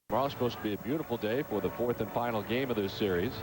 Tomorrow's supposed to be a beautiful day for the fourth and final game of this series.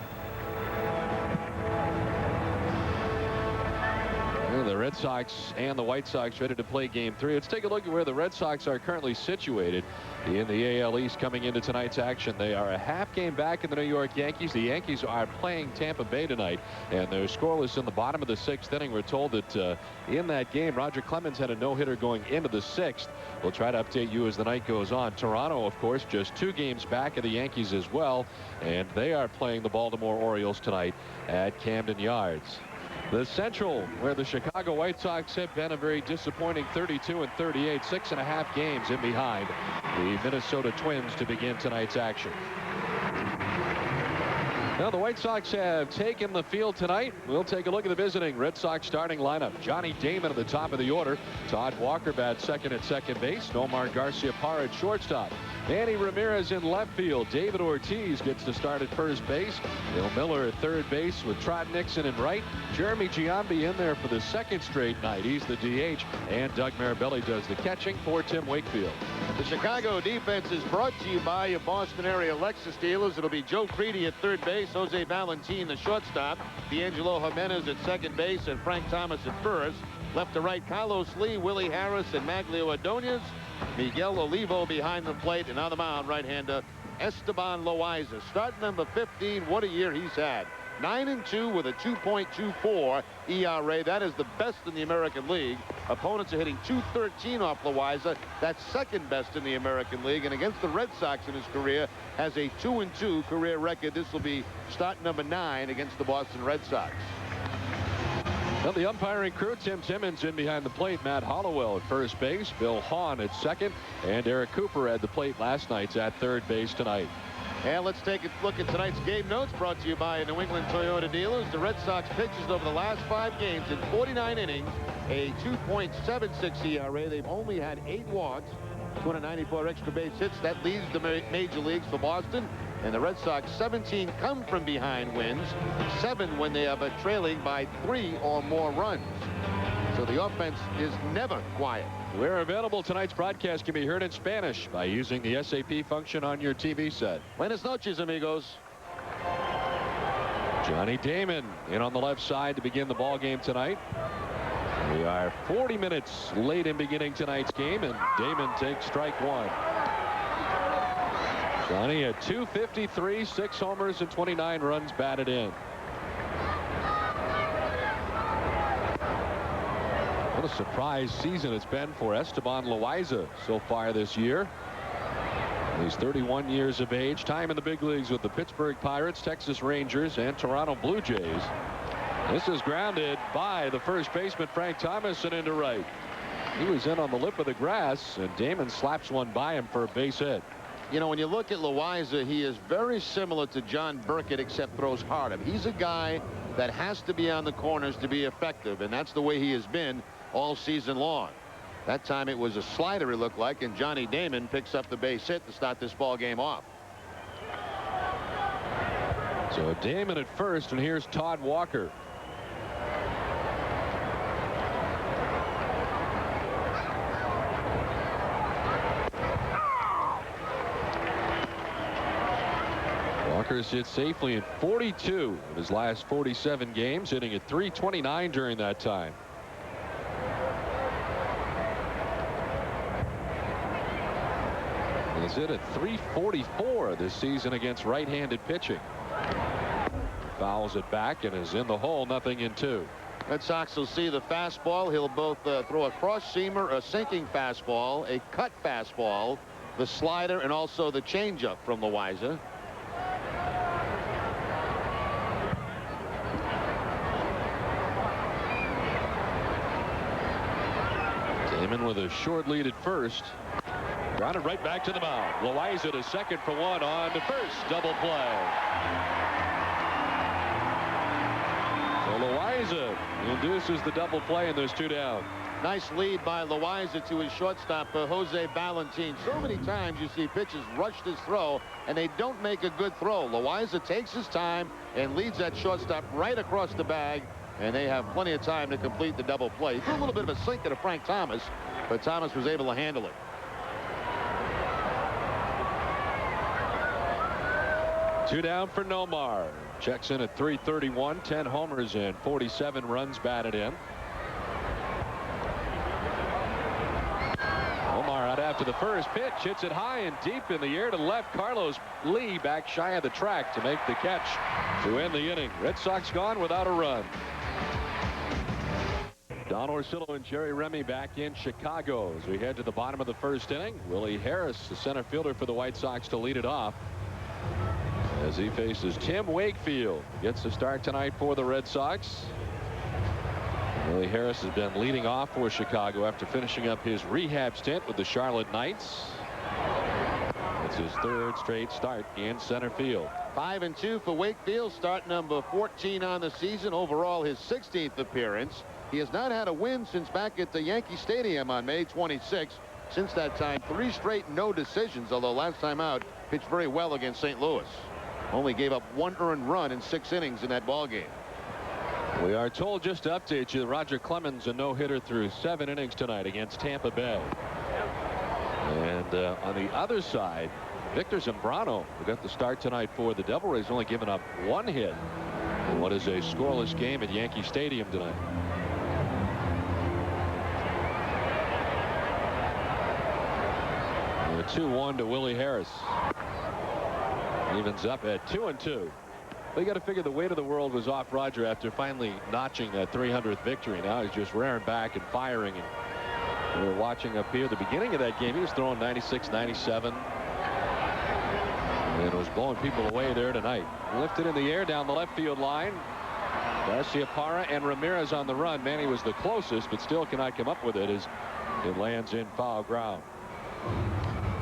The Red Sox and the White Sox ready to play game 3. Let's take a look at where the Red Sox are currently situated in the AL East coming into tonight's action. They are a half game back in the New York Yankees. The Yankees are playing Tampa Bay tonight, and they're scoreless in the bottom of the 6th inning. We're told that in that game, Roger Clemens had a no-hitter going into the 6th. We'll try to update you as the night goes on. Toronto, of course, just 2 games back of the Yankees as well, and they are playing the Baltimore Orioles tonight at Camden Yards. The Central, where the Chicago White Sox have been a very disappointing 32-38, 6.5 games in behind the Minnesota Twins to begin tonight's action. Now the White Sox have taken the field tonight. We'll take a look at the visiting Red Sox starting lineup. Johnny Damon at the top of the order. Todd Walker bats second at second base. Nomar Garcia-Parra at shortstop. Manny Ramirez in left field. David Ortiz gets to start at first base. Bill Miller at third base with Trot Nixon in right. Jeremy Giambi in there for the second straight night. He's the DH. And Doug Marabelli does the catching for Tim Wakefield. The Chicago defense is brought to you by your Boston area Lexus dealers. It'll be Joe Creedy at third base, Jose Valentin the shortstop, D'Angelo Jimenez at second base, and Frank Thomas at first. Left to right, Carlos Lee, Willie Harris, and Maglio Ordonez. Miguel Olivo behind the plate, and on the mound, right-hander Esteban Loaiza. Start number 15, what a year he's had. 9-2 with a 2.24 ERA. That is the best in the American League. Opponents are hitting .213 off Loaiza. That's second best in the American League. And against the Red Sox in his career, has a 2-2 career record. This will be start number 9 against the Boston Red Sox. Well, the umpiring crew, Tim Timmons in behind the plate, Matt Hollowell at first base, Bill Hahn at second, and Eric Cooper at the plate last night's at third base tonight. And let's take a look at tonight's game notes brought to you by New England Toyota dealers. The Red Sox pitchers over the last 5 games in 49 innings, a 2.76 ERA. They've only had 8 walks, 294 extra base hits. That leads the major leagues for Boston. And the Red Sox 17 come from behind wins, 7 when they are trailing by 3 or more runs. So the offense is never quiet. Where available, tonight's broadcast can be heard in Spanish by using the SAP function on your TV set. Buenas noches, amigos. Johnny Damon in on the left side to begin the ball game tonight. We are 40 minutes late in beginning tonight's game, and Damon takes strike 1. Johnny at .253, 6 homers and 29 runs batted in. What a surprise season it's been for Esteban Loaiza so far this year. He's 31 years of age. Time in the big leagues with the Pittsburgh Pirates, Texas Rangers, and Toronto Blue Jays. This is grounded by the first baseman, Frank Thomas, and into right. He was in on the lip of the grass, and Damon slaps one by him for a base hit. You know, when you look at Loaiza, he is very similar to John Burkett, except throws harder. He's a guy that has to be on the corners to be effective, and that's the way he has been all season long. That time it was a slider, it looked like, and Johnny Damon picks up the base hit to start this ball game off. So Damon at first, and here's Todd Walker. Walker sits safely in 42 of his last 47 games, hitting at .329 during that time. He's hit at .344 this season against right-handed pitching. Fouls it back and is in the hole, nothing in 2. Red Sox will see the fastball. He'll both throw a cross-seamer, a sinking fastball, a cut fastball, the slider, and also the changeup from Loaiza. Damon with a short lead at first. Grounded right back to the mound. Loaiza to second for 1 on to first. Double play. So Loaiza induces the double play, and there's 2 down. Nice lead by Loaiza to his shortstop, Jose Valentin. So many times you see pitchers rush this throw, and they don't make a good throw. Loaiza takes his time and leads that shortstop right across the bag, and they have plenty of time to complete the double play. He threw a little bit of a sinker to Frank Thomas, but Thomas was able to handle it. Two down for Nomar. Checks in at .331, 10 homers and 47 runs batted in. Nomar out after the first pitch, hits it high and deep in the air to left. Carlos Lee back shy of the track to make the catch to end the inning. Red Sox gone without a run. Don Orsillo and Jerry Remy back in Chicago as we head to the bottom of the first inning. Willie Harris, the center fielder for the White Sox, to lead it off as he faces Tim Wakefield. Gets the start tonight for the Red Sox. Willie Harris has been leading off for Chicago after finishing up his rehab stint with the Charlotte Knights. It's his third straight start in center field. 5-2 for Wakefield, start number 14 on the season. Overall, his 16th appearance. He has not had a win since back at the Yankee Stadium on May 26. Since that time, 3 straight no decisions, although last time out pitched very well against St. Louis. Only gave up 1 earned run in 6 innings in that ball game. We are told, just to update you, Roger Clemens a no-hitter through 7 innings tonight against Tampa Bay. And on the other side, Victor Zambrano, who got the start tonight for the Devil Rays, only given up 1 hit in what is a scoreless game at Yankee Stadium tonight. 2-1 to Willie Harris. Evens up at 2-2. They got to figure the weight of the world was off Roger after finally notching that 300th victory. Now he's just rearing back and firing. And we were watching up here the beginning of that game. He was throwing 96, 97. And it was blowing people away there tonight. Lifted in the air down the left field line. Garciaparra and Ramirez on the run. Manny was the closest, but still cannot come up with it as it lands in foul ground.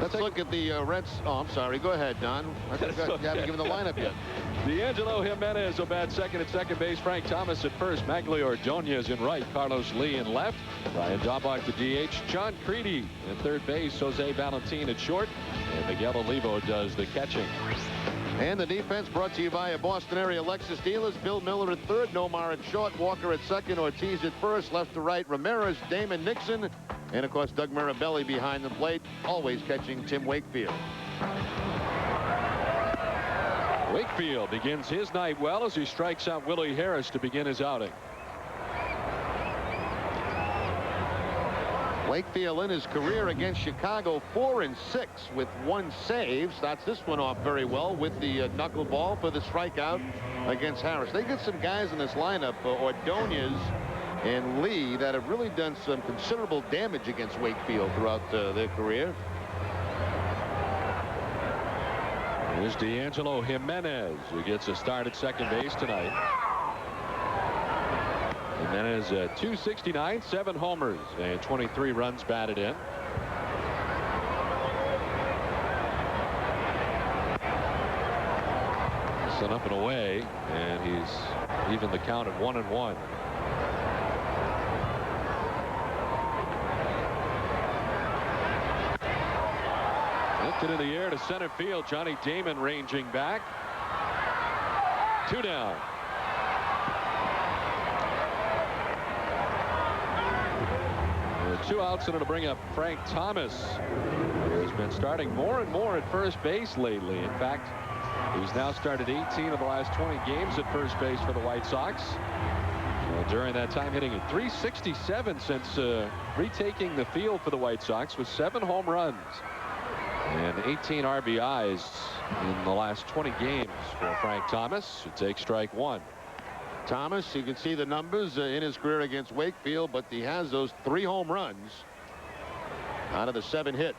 Let's look at the Reds. Oh, I'm sorry. Go ahead, Don. I forgot you haven't given the lineup yet. D'Angelo Jimenez will bat second at second base. Frank Thomas at first. Magglio Ordonez in right. Carlos Lee in left. Ryan Daubach the DH. John Creedy at third base. Jose Valentin at short. And Miguel Olivo does the catching. And the defense brought to you by a Boston area Lexus dealers. Bill Miller at third. Nomar at short. Walker at second. Ortiz at first. Left to right. Ramirez, Damon Nixon. And, of course, Doug Mirabelli behind the plate, always catching Tim Wakefield. Wakefield begins his night well as he strikes out Willie Harris to begin his outing. Wakefield in his career against Chicago 4-6 with 1 save. Starts this one off very well with the knuckleball for the strikeout against Harris. They get some guys in this lineup, Ordonez and Lee, that have really done some considerable damage against Wakefield throughout their career. Here's D'Angelo Jimenez, who gets a start at second base tonight. Jimenez at .269, 7 homers and 23 runs batted in. Sent up and away, and he's even the count at 1-1. In the air to center field. Johnny Damon ranging back. 2 down. With 2 outs, and it'll bring up Frank Thomas, who has been starting more and more at first base lately. In fact, he's now started 18 of the last 20 games at first base for the White Sox. During that time, hitting at .367 since retaking the field for the White Sox with 7 home runs and 18 RBIs in the last 20 games for Frank Thomas, who takes strike 1. Thomas, you can see the numbers in his career against Wakefield, but he has those 3 home runs out of the 7 hits.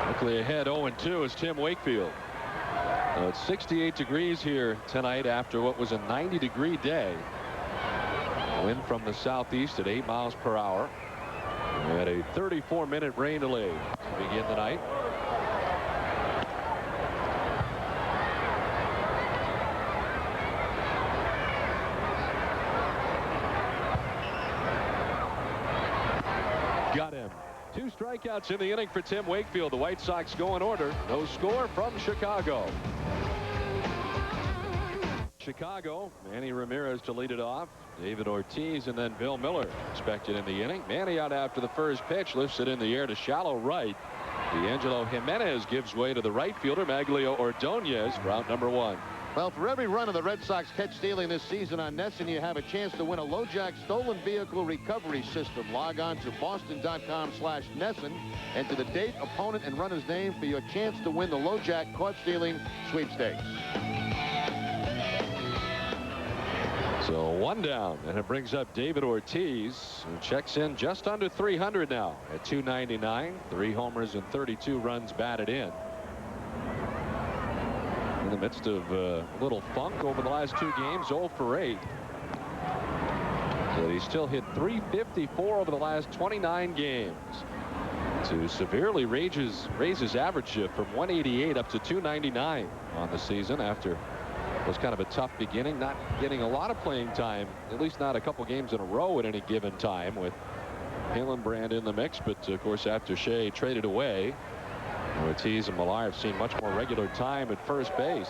Quickly ahead 0-2 is Tim Wakefield. It's 68 degrees here tonight after what was a 90-degree day. Wind from the southeast at 8 miles per hour. We had a 34-minute rain delay to begin the night. Got him. 2 strikeouts in the inning for Tim Wakefield. The White Sox go in order. No score from Chicago. Chicago, Manny Ramirez to lead it off. David Ortiz and then Bill Miller expected in the inning. Manny out after the first pitch, lifts it in the air to shallow right. D'Angelo Jimenez gives way to the right fielder Maglio Ordonez for out number 1. Well, for every run of the Red Sox catch stealing this season on NESN, you have a chance to win a LoJack stolen vehicle recovery system. Log on to boston.com/NESN. Enter the date, opponent, and runner's name for your chance to win the LoJack caught stealing sweepstakes. So 1 down, and it brings up David Ortiz, who checks in just under 300 now at 299. 3 homers and 32 runs batted in. In the midst of a little funk over the last 2 games, 0 for 8. But he still hit .354 over the last 29 games to severely raise his average from 188 up to 299 on the season after it was kind of a tough beginning, not getting a lot of playing time, at least not a couple games in a row at any given time, with Hillenbrand in the mix. But of course, after Shea traded away, Ortiz and Millar have seen much more regular time at first base.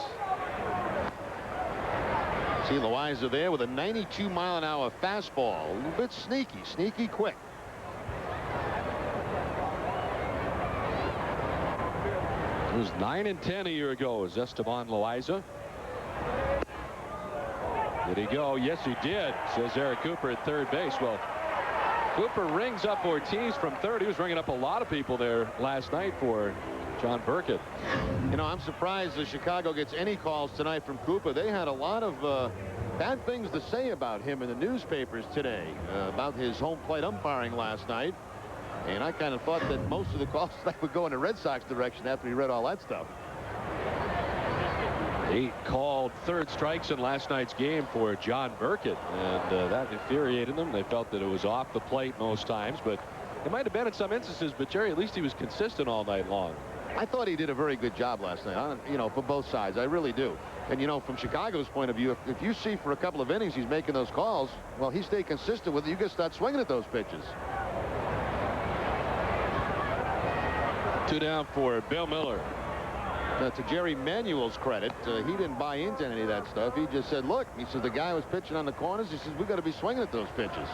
See Loaiza there with a 92-mile-an-hour fastball. A little bit sneaky quick. It was 9-10 a year ago as Estaban Loaiza. Did he go? Yes, he did, says Eric Cooper at third base. Well, Cooper rings up Ortiz from third. He was ringing up a lot of people there last night for John Burkett. You know, I'm surprised that Chicago gets any calls tonight from Cooper. They had a lot of bad things to say about him in the newspapers today, about his home plate umpiring last night. And I kind of thought that most of the calls would go in the Red Sox direction after he read all that stuff. He called third strikes in last night's game for John Burkett, and that infuriated them. They felt that it was off the plate most times, but it might have been in some instances. But Jerry, at least he was consistent all night long. I thought he did a very good job last night, you know, for both sides. I really do. And, you know, from Chicago's point of view, if you see for a couple of innings he's making those calls, well, he stayed consistent with it. You can start swinging at those pitches. 2 down for Bill Miller. To Jerry Manuel's credit, he didn't buy into any of that stuff. He just said, look, he said, the guy was pitching on the corners. He says, we got to be swinging at those pitches.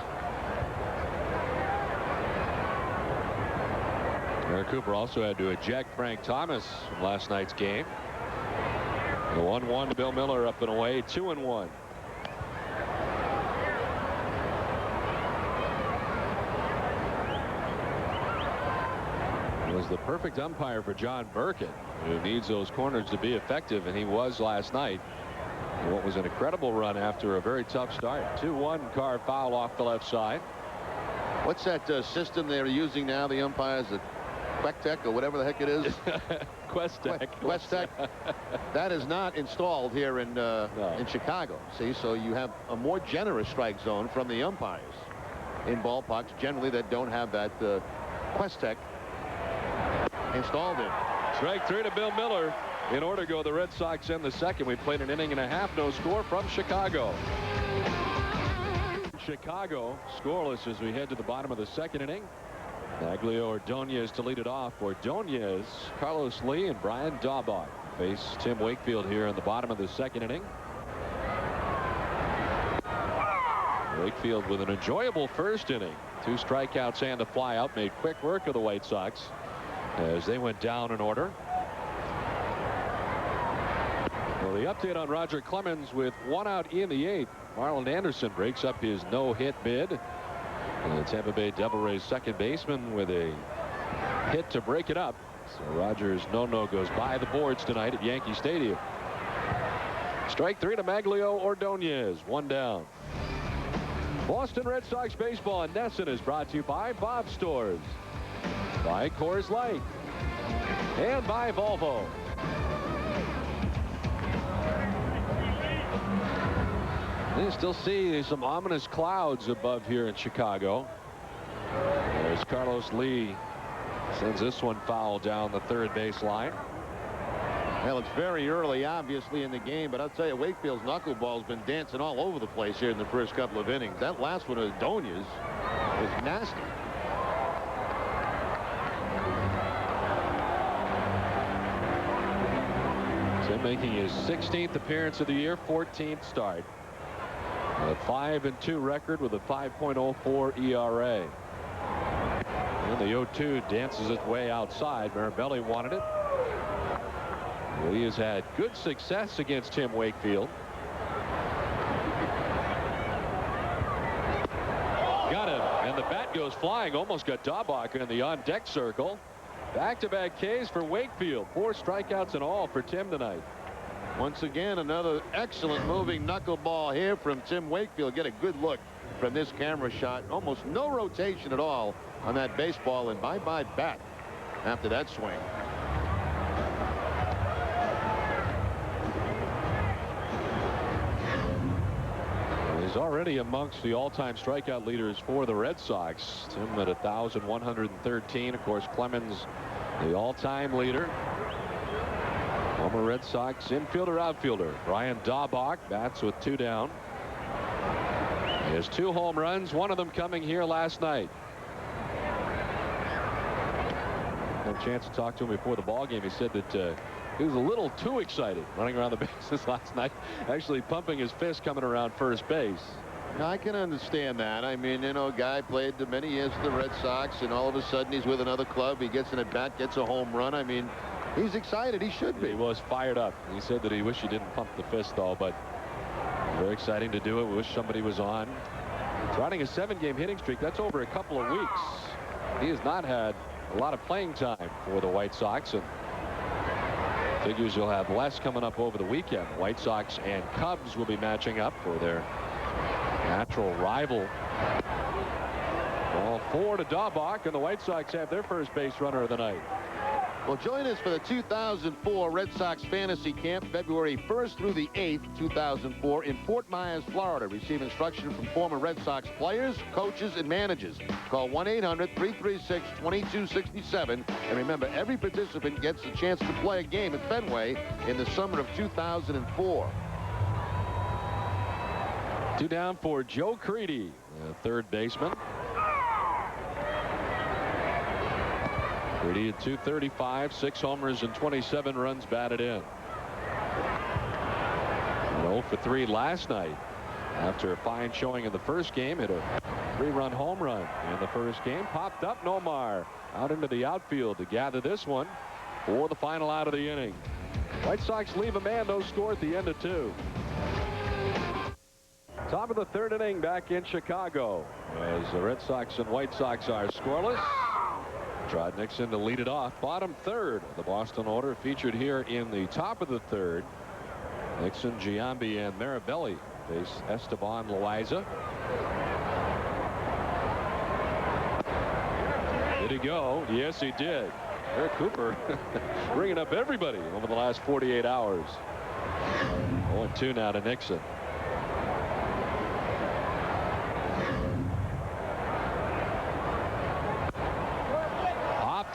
Eric Cooper also had to eject Frank Thomas from last night's game. The 1-1 to Bill Miller, up and away, 2-1. Was the perfect umpire for John Burkett, who needs those corners to be effective, and he was last night. And what was an incredible run after a very tough start. 2-1, Carr foul off the left side. What's that system they're using now, the umpires, the Quectec or whatever the heck it is? Questec. Questec. That is not installed here in Chicago. See, so you have a more generous strike zone from the umpires in ballparks generally that don't have that Questec installed in. Strike 3 to Bill Miller. In order to go, the Red Sox in the second. We played an inning and a half, no score from Chicago. Chicago scoreless as we head to the bottom of the second inning. Maglio Ordonez to lead it off. Ordonez, Carlos Lee, and Brian Daubach face Tim Wakefield here in the bottom of the second inning. Wakefield with an enjoyable first inning. 2 strikeouts and a flyout made quick work of the White Sox as they went down in order. Well, the update on Roger Clemens with 1 out in the 8th. Marlon Anderson breaks up his no-hit bid. And the Tampa Bay Devil Rays second baseman with a hit to break it up. So Rogers' no-no goes by the boards tonight at Yankee Stadium. Strike 3 to Maglio Ordonez. 1 down. Boston Red Sox baseball on NESN is brought to you by Bob's Stores, by Coors Light, and by Volvo. You still see some ominous clouds above here in Chicago. There's Carlos Lee. Sends this one foul down the third base line. Well, it's very early, obviously, in the game, but I'll tell you, Wakefield's knuckleball's been dancing all over the place here in the first couple of innings. That last one, Ordonez, was nasty. Tim making his 16th appearance of the year, 14th start. A 5-2 record with a 5.04 ERA. And the 0-2 dances its way outside. Mirabelli wanted it. He has had good success against Tim Wakefield. Got him, and the bat goes flying. Almost got Daubacher in the on-deck circle. Back-to-back Ks for Wakefield. 4 strikeouts in all for Tim tonight. Once again, another excellent moving knuckleball here from Tim Wakefield. Get a good look from this camera shot. Almost no rotation at all on that baseball, and bye-bye bat after that swing. He's already amongst the all-time strikeout leaders for the Red Sox. Tim at 1,113. Of course, Clemens, the all-time leader. Former Red Sox infielder, outfielder Brian Daubach bats with 2 down. He has 2 home runs, one of them coming here last night. Had a chance to talk to him before the ball game. He said that he was a little too excited running around the bases last night, actually pumping his fist coming around first base. Now, I can understand that. I mean, you know, guy played many years for the Red Sox, and all of a sudden he's with another club. He gets an at bat, gets a home run. I mean, he's excited. He should be. He was fired up. He said that he wished he didn't pump the fist, though, but very exciting to do it. We wish somebody was on. He's riding a 7-game hitting streak. That's over a couple of weeks. He has not had a lot of playing time for the White Sox, and figures you'll have less coming up over the weekend. White Sox and Cubs will be matching up for their natural rival. Ball 4 to Daubach, and the White Sox have their first base runner of the night. Well, join us for the 2004 Red Sox Fantasy Camp, February 1st through the 8th, 2004, in Fort Myers, Florida. Receive instruction from former Red Sox players, coaches, and managers. Call 1-800-336-2267. And remember, every participant gets a chance to play a game at Fenway in the summer of 2004. 2 down for Joe Creedy, the third baseman. Creedy at 235, 6 homers and 27 runs batted in. 0 for 3 last night. After a fine showing in the first game, hit a 3-run home run in the first game. Popped up, Nomar out into the outfield to gather this one for the final out of the inning. White Sox leave a man, no score at the end of 2. Top of the 3rd inning back in Chicago as the Red Sox and White Sox are scoreless. Tried Nixon to lead it off. Bottom 3rd. The Boston order featured here in the top of the 3rd. Nixon, Giambi, and Mirabelli face Estaban, Loaiza. Did he go? Yes, he did. Eric Cooper bringing up everybody over the last 48 hours. 0-2 now to Nixon.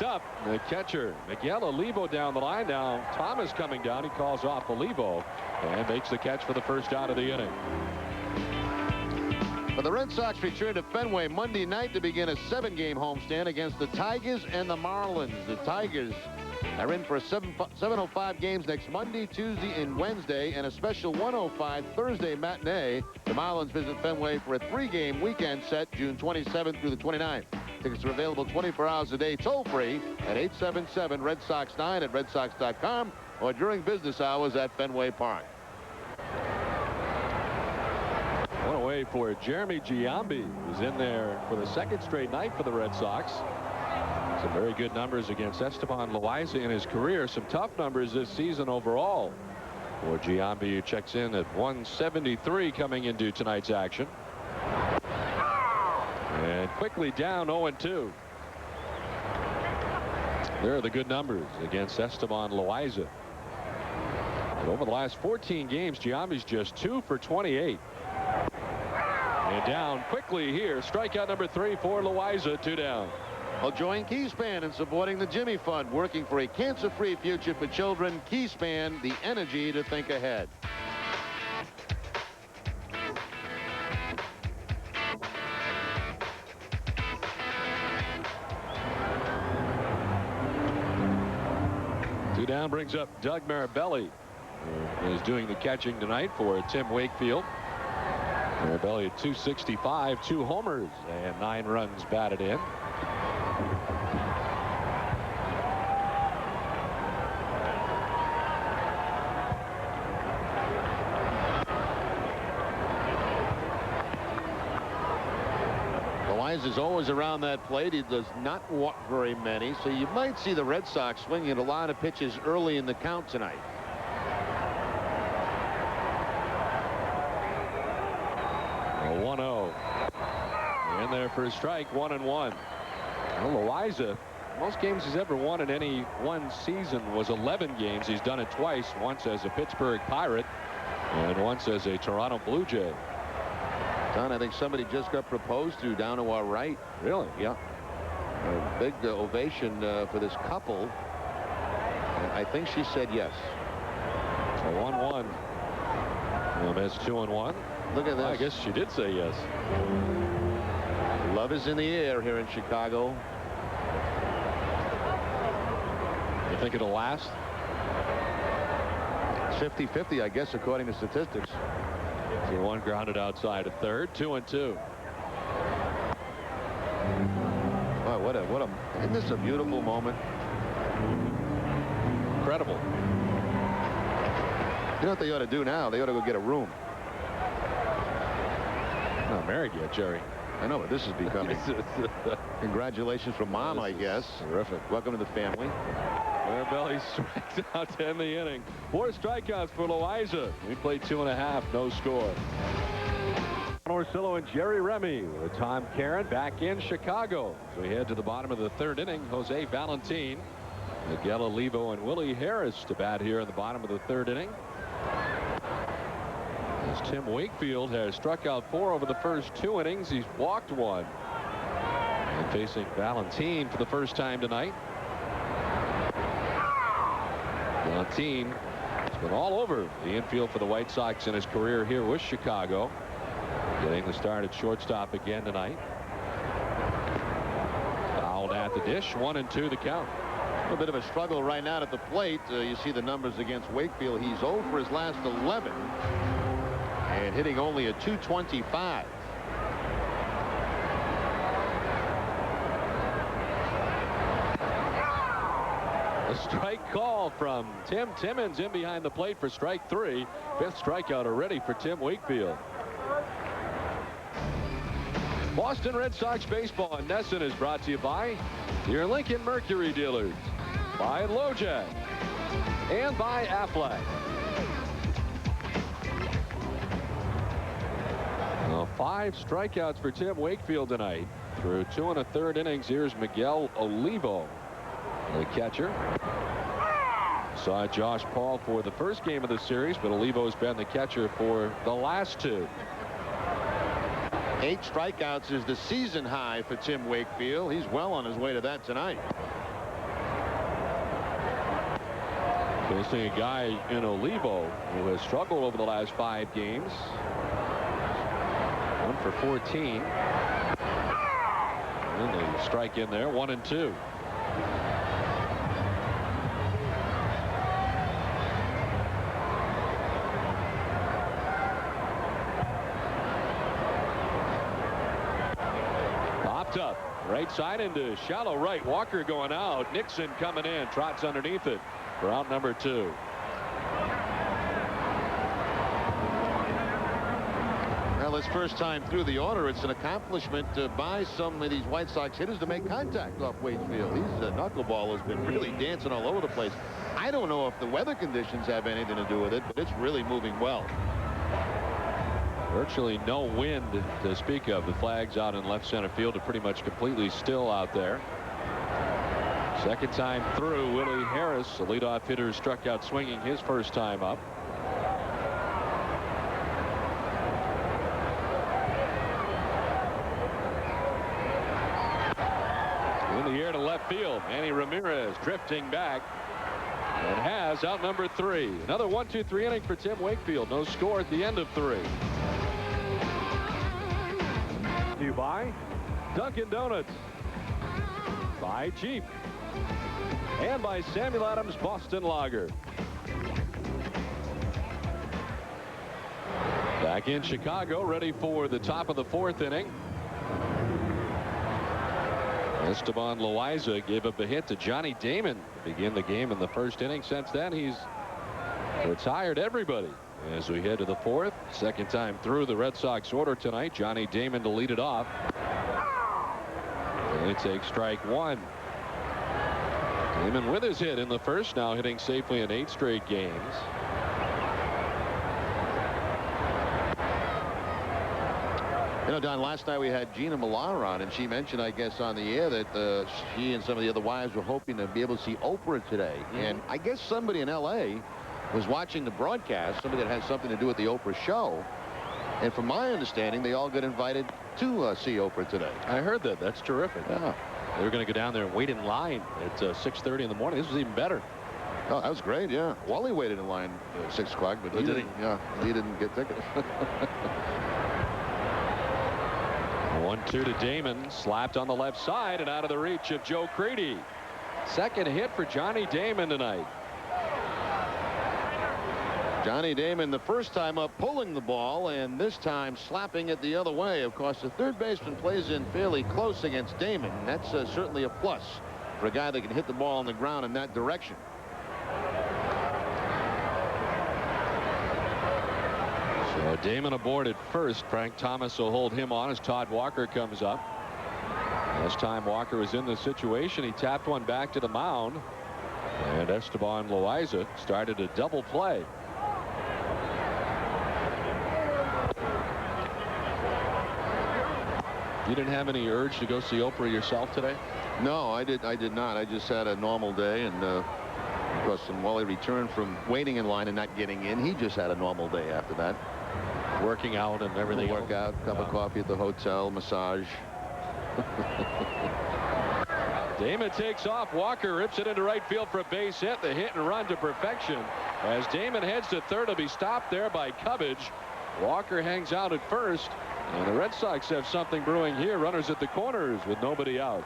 Up the catcher Miguel Olivo down the line. Now Thomas coming down. He calls off Olivo and makes the catch for the first out of the inning. But the Red Sox return to Fenway Monday night to begin a 7-game homestand against the Tigers and the Marlins. The Tigers are in for 7:05 games next Monday, Tuesday, and Wednesday, and a special 1:05 Thursday matinee. The Marlins visit Fenway for a 3-game weekend set June 27th through the 29th. Tickets are available 24 hours a day, toll-free at 877-RED SOX 9 at redsox.com or during business hours at Fenway Park. One away for Jeremy Giambi, who's in there for the 2nd straight night for the Red Sox. Some very good numbers against Estaban Loaiza in his career. Some tough numbers this season overall for Giambi, who checks in at 173 coming into tonight's action. And quickly down 0-2. There are the good numbers against Estaban Loaiza. But over the last 14 games, Giambi's just 2 for 28. And down quickly here. Strikeout number 3 for Loaiza. 2 down. Well, join Keyspan in supporting the Jimmy Fund, working for a cancer-free future for children. Keyspan, the energy to think ahead. Down brings up Doug Mirabelli, who is doing the catching tonight for Tim Wakefield. Mirabelli at 265, 2 homers and 9 runs batted in. Loaiza is always around that plate. He does not walk very many, so you might see the Red Sox swinging a lot of pitches early in the count tonight. A 1-0. In there for a strike, 1-1. Well, Loaiza, most games he's ever won in any one season was 11 games. He's done it twice, once as a Pittsburgh Pirate and once as a Toronto Blue Jay. Don, I think somebody just got proposed to down to our right. Really? Yeah. A big ovation for this couple. I think she said yes. A 1-1. Well, that's 2-1. Look at this. I guess she did say yes. Love is in the air here in Chicago. You think it'll last? It's 50-50, I guess, according to statistics. 2-1 grounded outside at third. 2-2. Oh, what a isn't this a beautiful moment? Incredible. You know what they ought to do now? They ought to go get a room. Not married yet, Jerry. I know, but this is becoming. Congratulations from Mom, I guess. Terrific. Welcome to the family. Belly strikes out to end the inning. 4 strikeouts for Loaiza. We played 2.5, no score. Orsillo and Jerry Remy with Tom Caron back in Chicago. So we head to the bottom of the 3rd inning. Jose Valentin, Miguel Olivo, and Willie Harris to bat here in the bottom of the 3rd inning. As Tim Wakefield has struck out 4 over the first 2 innings. He's walked 1. And facing Valentin for the first time tonight. Valentin has been all over the infield for the White Sox in his career here with Chicago. Getting the start at shortstop again tonight. Fouled at the dish. 1-2 the count. A little bit of a struggle right now at the plate. You see the numbers against Wakefield. He's 0 for his last 11 and hitting only a .225. A strike call from Tim Timmons in behind the plate for strike 3. 5th strikeout already for Tim Wakefield. Boston Red Sox baseball in Nesson is brought to you by your Lincoln Mercury dealers, by LoJack, and by Aflac. Well, 5 strikeouts for Tim Wakefield tonight. Through 2 1/3 innings, here's Miguel Olivo, the catcher. Saw Josh Paul for the first game of the series, but Olivo's been the catcher for the last 2. 8 strikeouts is the season high for Tim Wakefield. He's well on his way to that tonight. Facing a guy in Olivo who has struggled over the last 5 games. 1 for 14. And they strike in there. 1-2. Up right side into shallow right. Walker going out. Nixon coming in. Trots underneath it for out number 2. Well, his first time through the order, it's an accomplishment by some of these White Sox hitters to make contact off Wakefield. His knuckleball has been really dancing all over the place. I don't know if the weather conditions have anything to do with it, but it's really moving well. Virtually no wind to speak of. The flags out in left center field are pretty much completely still out there. Second time through, Willie Harris, the leadoff hitter, struck out swinging his first time up. In the air to left field. Manny Ramirez drifting back. And has out number 3. Another 1-2-3 inning for Tim Wakefield. No score at the end of 3. You by Dunkin' Donuts, by Jeep, and by Samuel Adams Boston Lager. Back in Chicago, ready for the top of the 4th inning. Estaban Loaiza gave up a hit to Johnny Damon to begin the game in the 1st inning. Since then, he's retired everybody. As we head to the 4th, second time through the Red Sox order tonight. Johnny Damon to lead it off. Only takes strike one. Damon with his hit in the first, now hitting safely in 8 straight games. You know, Don, last night we had Gina Millar on, and she mentioned, I guess, on the air that she and some of the other wives were hoping to be able to see Oprah today. And I guess somebody in L.A. was watching the broadcast, somebody that has something to do with the Oprah show. And from my understanding, they all got invited to see Oprah today. I heard that. That's terrific. Yeah. They were going to go down there and wait in line at 6:30 in the morning. This was even better. Oh, that was great, yeah. Wally waited in line at 6 o'clock, but did he? Yeah, he didn't get tickets. 1-2 to Damon, slapped on the left side and out of the reach of Joe Crede. Second hit for Johnny Damon tonight. Johnny Damon the first time up pulling the ball, and this time slapping it the other way. Of course, the third baseman plays in fairly close against Damon. That's certainly a plus for a guy that can hit the ball on the ground in that direction. So Damon aboard at first. Frank Thomas will hold him on as Todd Walker comes up. Last time Walker was in this situation, he tapped one back to the mound, and Esteban Loaiza started a double play. You didn't have any urge to go see Oprah yourself today? No, I did not. I just had a normal day, and of course, when Wally returned from waiting in line and not getting in, he just had a normal day after that. Working out and everything. Workout, cup of coffee at the hotel, massage. Damon takes off. Walker rips it into right field for a base hit. The hit and run to perfection. As Damon heads to third, he'll be stopped there by Cubbage. Walker hangs out at first, and the Red Sox have something brewing here. Runners at the corners with nobody out.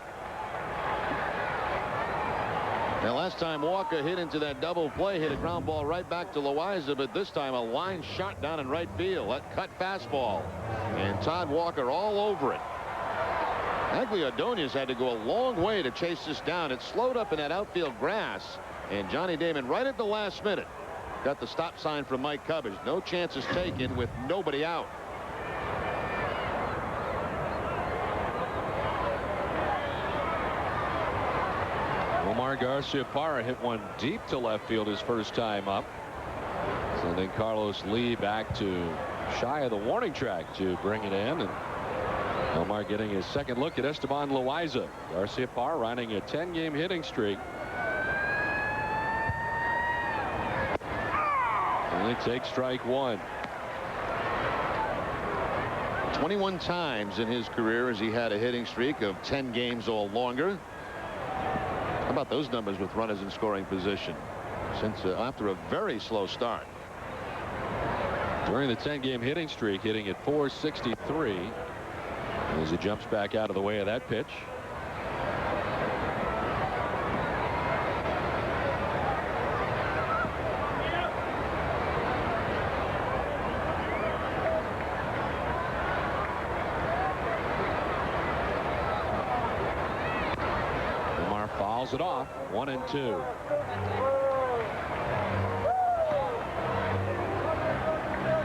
Now, last time Walker hit into that double play, hit a ground ball right back to Loaiza, but this time a line shot down in right field. That cut fastball, and Todd Walker all over it. Actually, Ordonez had to go a long way to chase this down. It slowed up in that outfield grass, and Johnny Damon right at the last minute got the stop sign from Mike Cubbage. No chances taken with nobody out. Omar Garcia-Parra hit one deep to left field his first time up. So then Carlos Lee back to shy of the warning track to bring it in, and Omar getting his second look at Esteban Loaiza. Garcia-Parra running a 10-game hitting streak. Only takes strike one. 21 times in his career has he had a hitting streak of 10 games or longer. How about those numbers with runners in scoring position since after a very slow start? During the 10-game hitting streak, hitting at .463 as he jumps back out of the way of that pitch. It off. 1-2.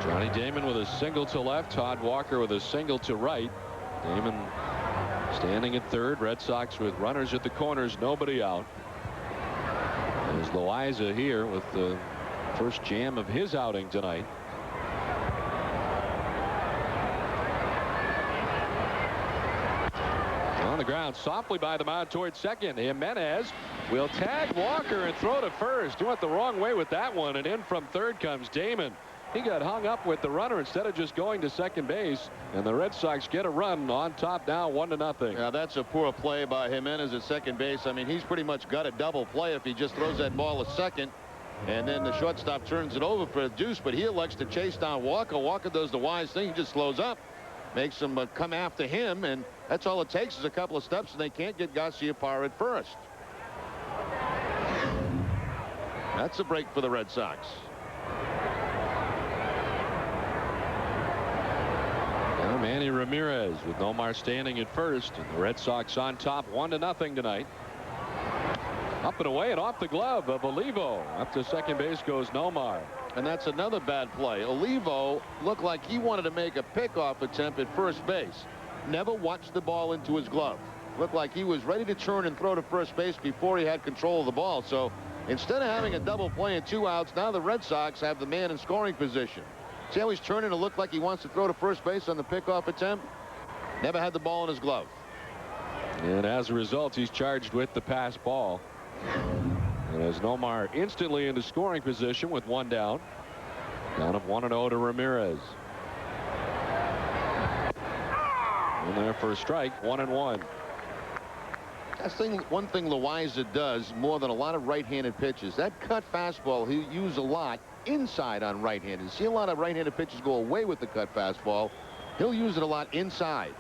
Johnny Damon with a single to left. Todd Walker with a single to right. Damon standing at third. Red Sox with runners at the corners. Nobody out. There's Loaiza here with the first jam of his outing tonight. On the ground softly by the mound towards second. Jimenez will tag Walker and throw to first. Went the wrong way with that one, and in from third comes Damon. He got hung up with the runner instead of just going to second base, and the Red Sox get a run on top now 1-0. Yeah, that's a poor play by Jimenez at second base. I mean, he's pretty much got a double play if he just throws that ball a second, and then the shortstop turns it over for a deuce, but he elects to chase down Walker. Walker does the wise thing. He just slows up, makes him come after him, and that's all it takes is a couple of steps, and they can't get Garcia-Parra at first. That's a break for the Red Sox. Now Manny Ramirez with Nomar standing at first, and the Red Sox on top 1-0 tonight. Up and away and off the glove of Olivo. Up to second base goes Nomar. And that's another bad play. Olivo looked like he wanted to make a pickoff attempt at first base. Never watched the ball into his glove. Looked like he was ready to turn and throw to first base before he had control of the ball. So instead of having a double play and 2 outs, now the Red Sox have the man in scoring position. See how he's turning to look like he wants to throw to first base on the pickoff attempt? Never had the ball in his glove. And as a result, he's charged with the pass ball. And as Nomar instantly into scoring position with 1 down. Count of 1-0 to Ramirez. In there for a strike, 1-1. That's one thing Loaiza does more than a lot of right-handed pitches. That cut fastball he used a lot inside on right-handed. You see a lot of right-handed pitches go away with the cut fastball. He'll use it a lot inside.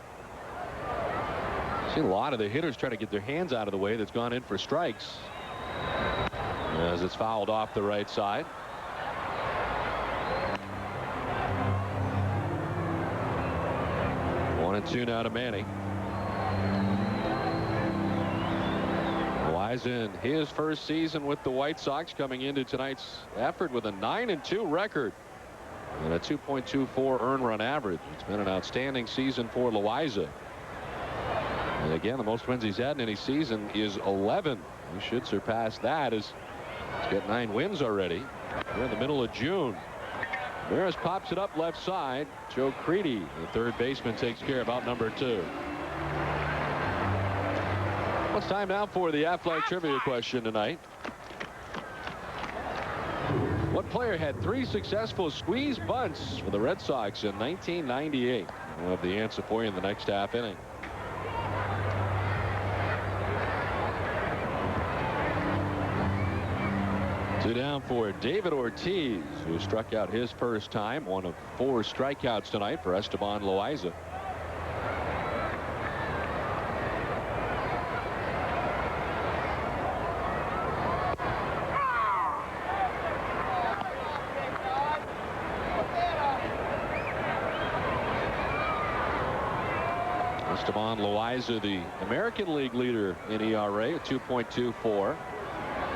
See a lot of the hitters try to get their hands out of the way. That's gone in for strikes as it's fouled off the right side. One and two now to Manny. Loaiza in his first season with the White Sox, coming into tonight's effort with a 9-2 record and a 2.24 earned run average. It's been an outstanding season for Loaiza. And again, the most wins he's had in any season is 11. He should surpass that as he's got 9 wins already. We're in the middle of June. Ramirez pops it up left side. Joe Creedy, the third baseman, takes care of out number 2. Well, it's time now for the Aflac trivia question tonight. What player had 3 successful squeeze bunts for the Red Sox in 1998? We'll have the answer for you in the next half inning. Two down for David Ortiz, who struck out his first time. One of 4 strikeouts tonight for Esteban Loaiza. Esteban Loaiza, the American League leader in ERA at 2.24.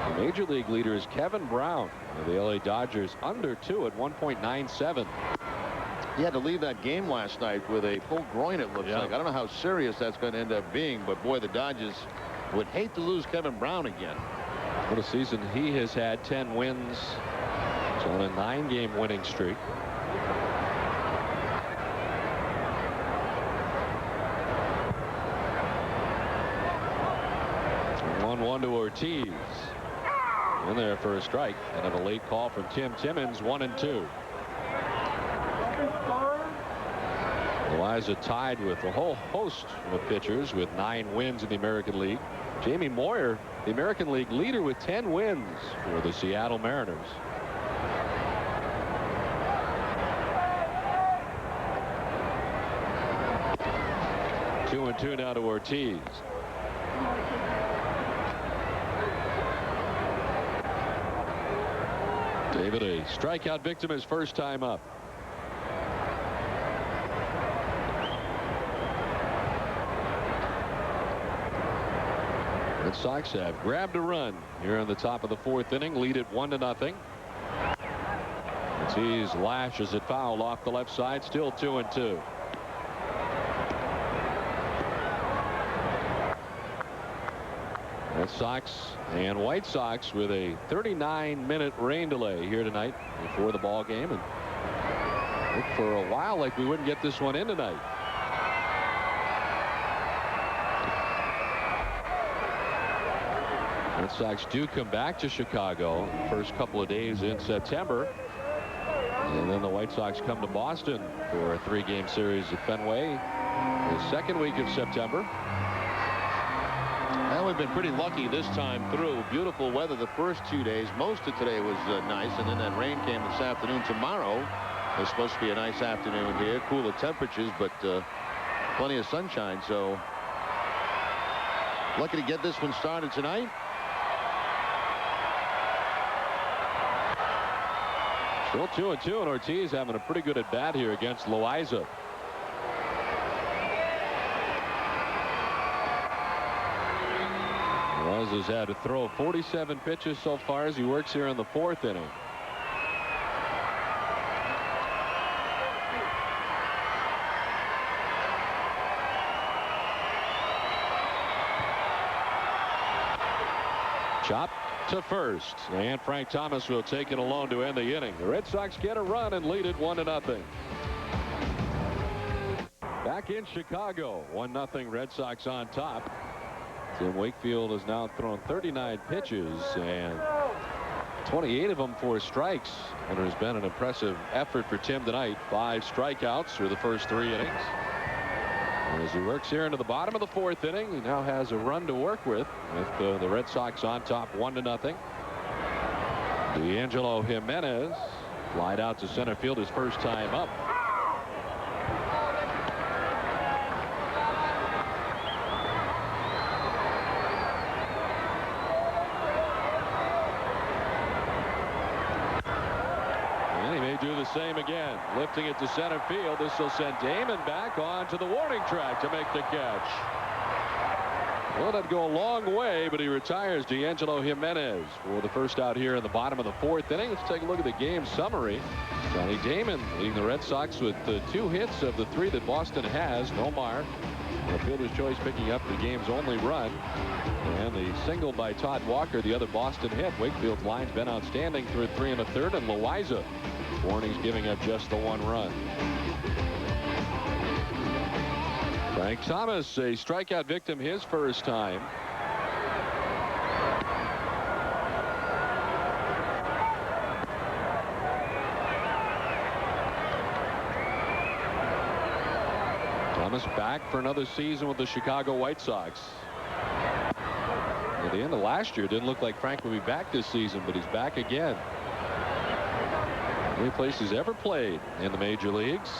The Major League leader is Kevin Brown of the LA Dodgers, under 2 at 1.97. He had to leave that game last night with a pulled groin, it looks like. I don't know how serious that's going to end up being, but boy, the Dodgers would hate to lose Kevin Brown again. What a season he has had. 10 wins. He's on a 9-game winning streak. One to Ortiz. In there for a strike, and a late call from Tim Timmons. 1-2. Loaiza tied with a whole host of pitchers with 9 wins in the American League. Jamie Moyer, the American League leader, with 10 wins for the Seattle Mariners. Two and two now to Ortiz. David, a strikeout victim his first time up. Red Sox have grabbed a run here in the top of the 4th inning, lead it 1-0. Ortiz lashes it foul off the left side, still 2-2. Red Sox and White Sox with a 39-minute rain delay here tonight before the ball game, and looked for a while like we wouldn't get this one in tonight. Red Sox do come back to Chicago the first couple of days in September, and then the White Sox come to Boston for a 3-game series at Fenway the second week of September. Well, we've been pretty lucky this time through. Beautiful weather the first 2 days. Most of today was nice, and then that rain came this afternoon. Tomorrow is supposed to be a nice afternoon here. Cooler temperatures, but plenty of sunshine. So lucky to get this one started tonight. Still 2-2, and Ortiz having a pretty good at bat here against Loaiza. Loaiza's had to throw 47 pitches so far as he works here in the 4th inning. Chop to first, and Frank Thomas will take it alone to end the inning. The Red Sox get a run and lead it 1-0. Back in Chicago, 1-0 Red Sox on top. Tim Wakefield has now thrown 39 pitches and 28 of them for strikes, and there's been an impressive effort for Tim tonight. 5 strikeouts through the first 3 innings. And as he works here into the bottom of the 4th inning, he now has a run to work with the Red Sox on top 1-0. D'Angelo Jimenez flied out to center field his first time up. Do the same again, lifting it to center field. This will send Damon back onto the warning track to make the catch. Well, that'd go a long way, but he retires D'Angelo Jimenez for the first out here in the bottom of the 4th inning. Let's take a look at the game summary. Johnny Damon leading the Red Sox with 2 hits of the 3 that Boston has. Nomar, the fielder's choice, picking up the game's only run. And the single by Todd Walker, the other Boston hit. Wakefield's line's been outstanding through 3 1/3, and Loaiza, Warning's giving up just the 1 run. Frank Thomas, a strikeout victim his first time. Thomas back for another season with the Chicago White Sox. At the end of last year, it didn't look like Frank would be back this season, but he's back again. Any place he's ever played in the major leagues.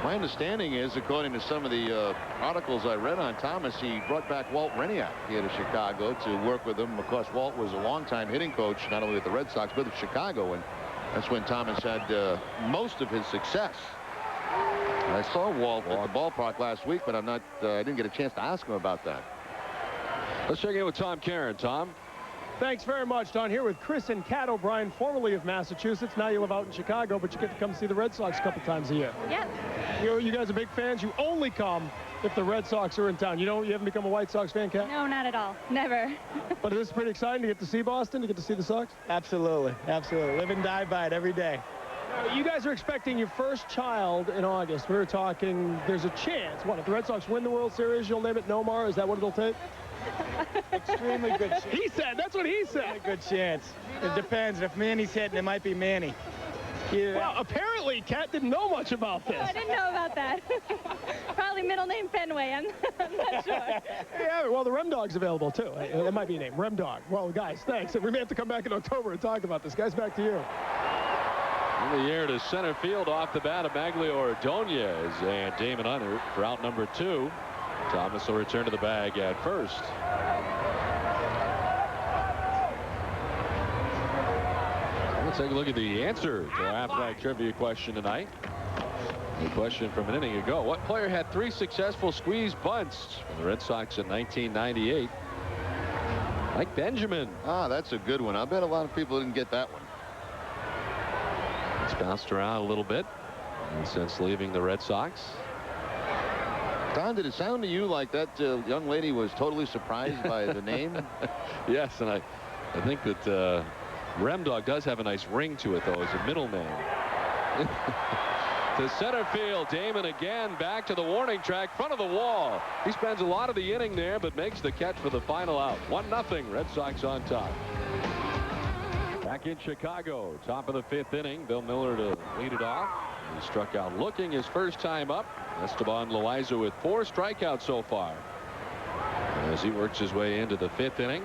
My understanding is, according to some of the articles I read on Thomas, he brought back Walt Reniak here to Chicago to work with him. Of course, Walt was a longtime hitting coach, not only with the Red Sox, but with Chicago, and that's when Thomas had most of his success. I saw Walt at the ballpark last week, but I didn't get a chance to ask him about that. Let's check in with Tom Caron. Tom. Thanks very much, Don. Here with Chris and Cat O'Brien, formerly of Massachusetts. Now you live out in Chicago, but you get to come see the Red Sox a couple times a year. Yes. You guys are big fans. You only come if the Red Sox are in town. You haven't become a White Sox fan, Cat? No, not at all. Never. But is this pretty exciting to get to see Boston, to get to see the Sox? Absolutely. Absolutely. Live and die by it every day. You guys are expecting your first child in August. We were talking, there's a chance. What, if the Red Sox win the World Series, you'll name it Nomar? Is that what it'll take? Extremely good chance. He said, that's what he said. A good chance. It depends. If Manny's hitting, it might be Manny. Yeah. Well, apparently, Cat didn't know much about this. No, I didn't know about that. Probably middle name Fenway. I'm not sure. Yeah, well, the Rem Dog's available, too. That might be a name, Rem Dog. Well, guys, thanks. We may have to come back in October and talk about this. Guys, back to you. In the air to center field off the bat of Maglio Ordonez, and Damon Hunter for out number 2. Thomas will return to the bag at first. Let's take a look at the answer to our Afternight Trivia question tonight. The question from an inning ago. What player had 3 successful squeeze bunts for the Red Sox in 1998? Mike Benjamin. Ah, that's a good one. I bet a lot of people didn't get that one. It's bounced around a little bit since leaving the Red Sox. Don, did it sound to you like that young lady was totally surprised by the name? Yes, and I think that Rem Dog does have a nice ring to it, though, as a middle name. To center field, Damon again back to the warning track, front of the wall. He spends a lot of the inning there, but makes the catch for the final out. 1-0, Red Sox on top. Back in Chicago, top of the 5th inning, Bill Miller to lead it off. He struck out looking his first time up. Estaban Loaiza with 4 strikeouts so far. As he works his way into the 5th inning.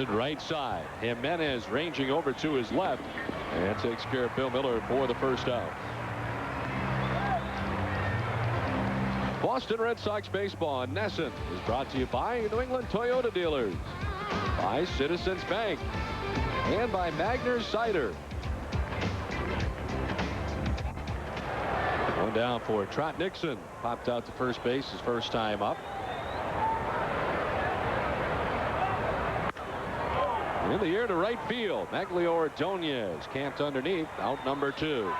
Right side. Jimenez ranging over to his left and takes care of Bill Miller for the first out. Boston Red Sox baseball in NESN is brought to you by New England Toyota dealers, by Citizens Bank, and by Magner's Cider. down for Trot Nixon. Popped out to first base his first time up. In the air to right field. Maglio Ordonez camped underneath. Out number 2.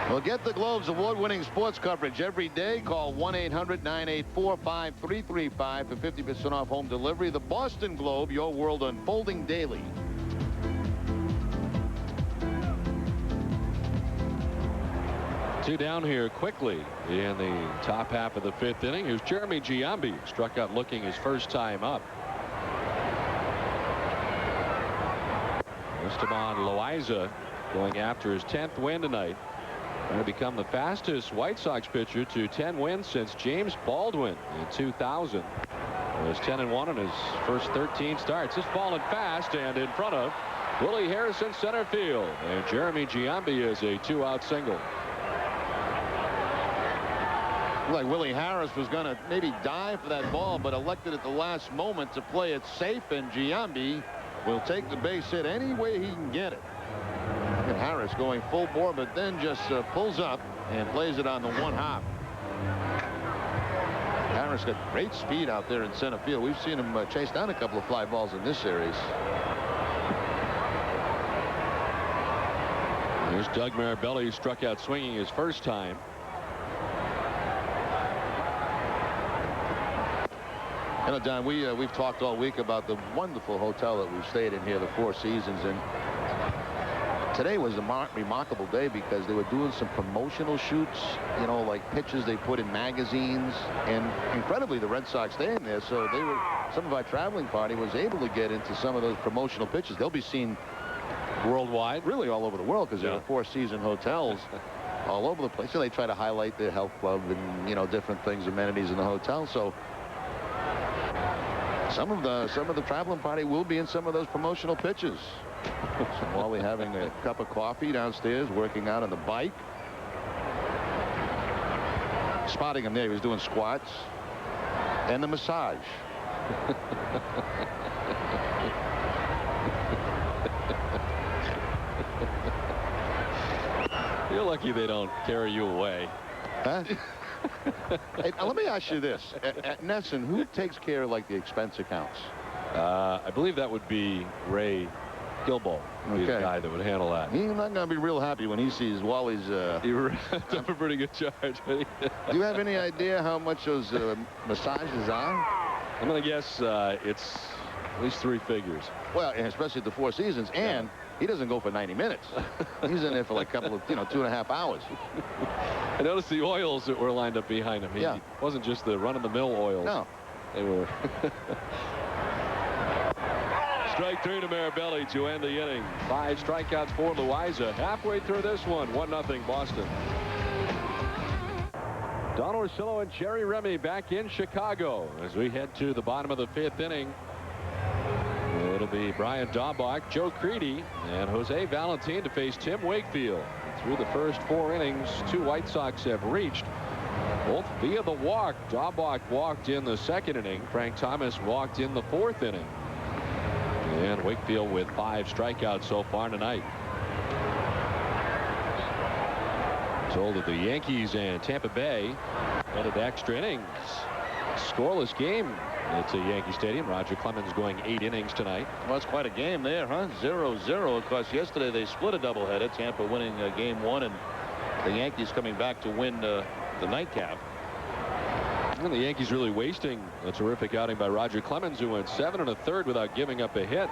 Well, get the Globe's award-winning sports coverage every day. Call 1-800-984-5335 for 50% off home delivery. The Boston Globe, your world unfolding daily. Two down here quickly in the top half of the 5th inning. Here's Jeremy Giambi. Struck out looking his first time up. Estaban Loaiza going after his 10th win tonight. Going to become the fastest White Sox pitcher to 10 wins since James Baldwin in 2000. He was 10-1 in his first 13 starts. It's fallen fast and in front of Willie Harrison center field. And Jeremy Giambi is a 2-out single. Like Willie Harris was going to maybe dive for that ball, but elected at the last moment to play it safe, and Giambi will take the base hit any way he can get it. And Harris going full bore, but then just pulls up and plays it on the 1-hop. Harris got great speed out there in center field. We've seen him chase down a couple of fly balls in this series. Here's Doug Marabelli, struck out swinging his first time. You know, Don, we've talked all week about the wonderful hotel that we've stayed in here, the Four Seasons, and today was a remarkable day because they were doing some promotional shoots, you know, like pictures they put in magazines, and incredibly the Red Sox staying there, so they were, some of our traveling party was able to get into some of those promotional pictures. They'll be seen Worldwide, really all over the world, because there are four-season hotels all over the place. So they try to highlight the health club and, you know, different things, amenities in the hotel. So some of the traveling party will be in some of those promotional pitches. So Wally having a cup of coffee downstairs, working out on the bike. Spotting him there, he was doing squats and the massage. You're lucky they don't carry you away. Huh? Hey, let me ask you this. At Nesson, who takes care of, like, the expense accounts? I believe that would be Ray Gilbo, the guy that would handle that. He's not going to be real happy when he sees Wally's... You're up a pretty good charge. Do you have any idea how much those massages are? I'm going to guess it's at least 3 figures. Well, and especially at the Four Seasons, and he doesn't go for 90 minutes. He's in there for like a couple of, 2.5 hours. I noticed the oils that were lined up behind him. He wasn't just the run-of-the-mill oils. No. They were. Strike 3 to Marabelli to end the inning. 5 strikeouts for Loaiza. Halfway through this one, 1-0 Boston. Don Orsillo and Jerry Remy back in Chicago as we head to the bottom of the 5th inning. It'll be Brian Daubach, Joe Creedy, and Jose Valentin to face Tim Wakefield. Through the first 4 innings, 2 White Sox have reached, both via the walk. Daubach walked in the 2nd inning. Frank Thomas walked in the 4th inning. And Wakefield with 5 strikeouts so far tonight. Told that the Yankees and Tampa Bay headed to extra innings. Scoreless game at Yankee Stadium. Roger Clemens going 8 innings tonight. Well, it's quite a game there, huh? 0-0. Of course, yesterday they split a doubleheader. Tampa winning game 1, and the Yankees coming back to win the nightcap. And the Yankees really wasting a terrific outing by Roger Clemens, who went 7 1/3 without giving up a hit.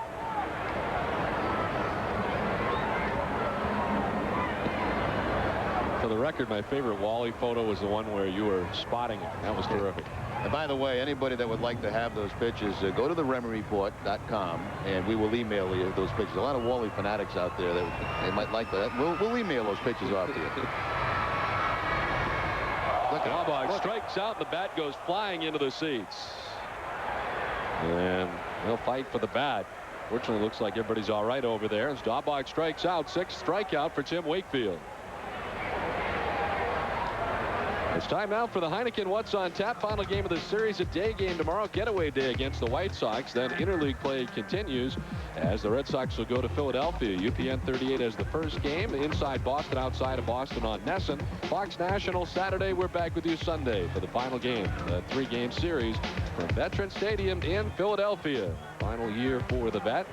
For the record, my favorite Wally photo was the one where you were spotting it. That was terrific. And by the way, anybody that would like to have those pitches, go to the RemyReport.com, and we will email you those pictures. A lot of Wally fanatics out there that they might like that. We'll email those pictures off to you. Daubach strikes out, and the bat goes flying into the seats. And they'll fight for the bat. Fortunately, looks like everybody's all right over there as Daubach strikes out. 6th strikeout for Tim Wakefield. It's time now for the Heineken What's on Tap. Final game of the series, a day game tomorrow. Getaway day against the White Sox. Then interleague play continues as the Red Sox will go to Philadelphia. UPN 38 as the first game. Inside Boston, outside of Boston on Nesson. Fox National Saturday. We're back with you Sunday for the final game. A 3-game series from Veterans Stadium in Philadelphia. Final year for the vet.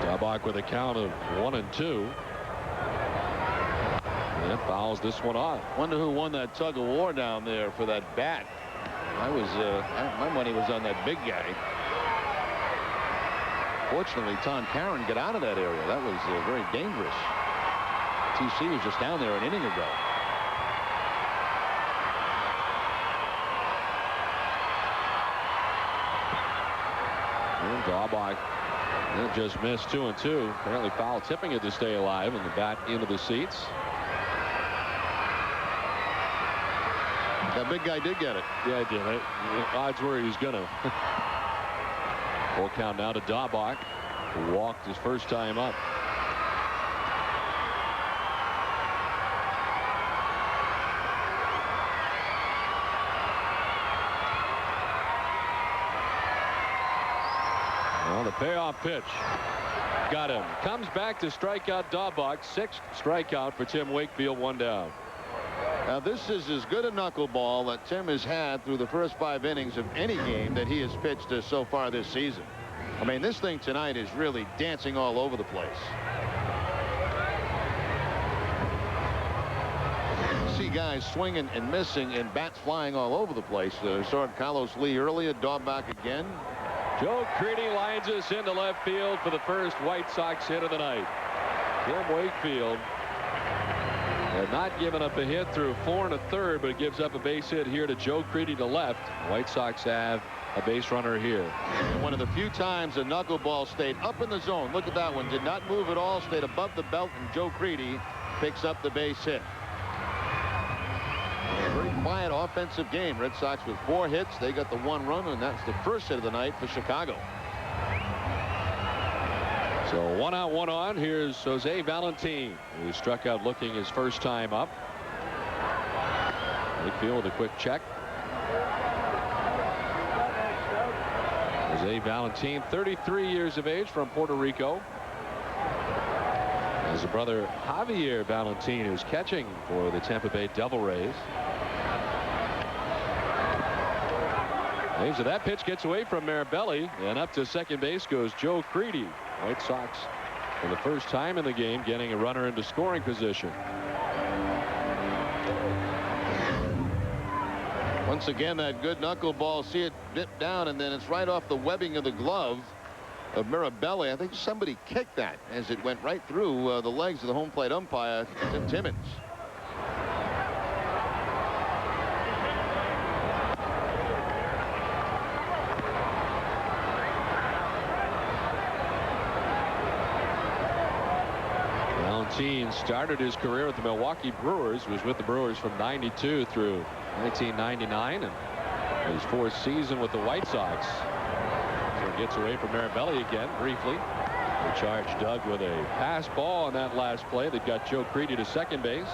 Dahlbach with a count of 1-2. And fouls this one off. Wonder who won that tug of war down there for that bat. My money was on that big guy. Fortunately, Tom Caron got out of that area. That was very dangerous. TC was just down there an inning ago. And Dahlbach just missed 2-2. Apparently foul tipping it to stay alive, and the bat into the seats. That big guy did get it. Yeah, he did. Odds were he was gonna. Full count now to Dahlbach, who walked his first time up. Well, the payoff pitch got him. Comes back to strike out Dahlbach. 6th strikeout for Tim Wakefield. 1 down. Now this is as good a knuckleball that Tim has had through the first 5 innings of any game that he has pitched so far this season. I mean, this thing tonight is really dancing all over the place. You see guys swinging and missing and bats flying all over the place. Saw Carlos Lee earlier. Dahlbach again. Joe Creedy lines us into left field for the first White Sox hit of the night. Tim Wakefield had not given up a hit through 4 1/3, but it gives up a base hit here to Joe Creedy to left. The White Sox have a base runner here. And one of the few times a knuckleball stayed up in the zone. Look at that one. Did not move at all. Stayed above the belt, and Joe Creedy picks up the base hit. A very quiet offensive game. Red Sox with 4 hits. They got the 1 run, and that's the first hit of the night for Chicago. So 1 out, 1 on. Here's Jose Valentin, who struck out looking his first time up. Wakefield with a quick check. Jose Valentin, 33 years of age, from Puerto Rico. His brother Javier Valentin, who's catching for the Tampa Bay Devil Rays. So that pitch gets away from Mirabelli, and up to second base goes Joe Creedy. White Sox, for the first time in the game, getting a runner into scoring position. Once again, that good knuckleball. See it dip down, and then it's right off the webbing of the glove of Mirabelli. I think somebody kicked that as it went right through the legs of the home plate umpire, Tim Timmons. Valentin started his career with the Milwaukee Brewers, was with the Brewers from '92 through 1999, and his 4th season with the White Sox. So he gets away from Mirabelli again briefly. They charged Doug with a pass ball on that last play that got Joe Creedy to second base.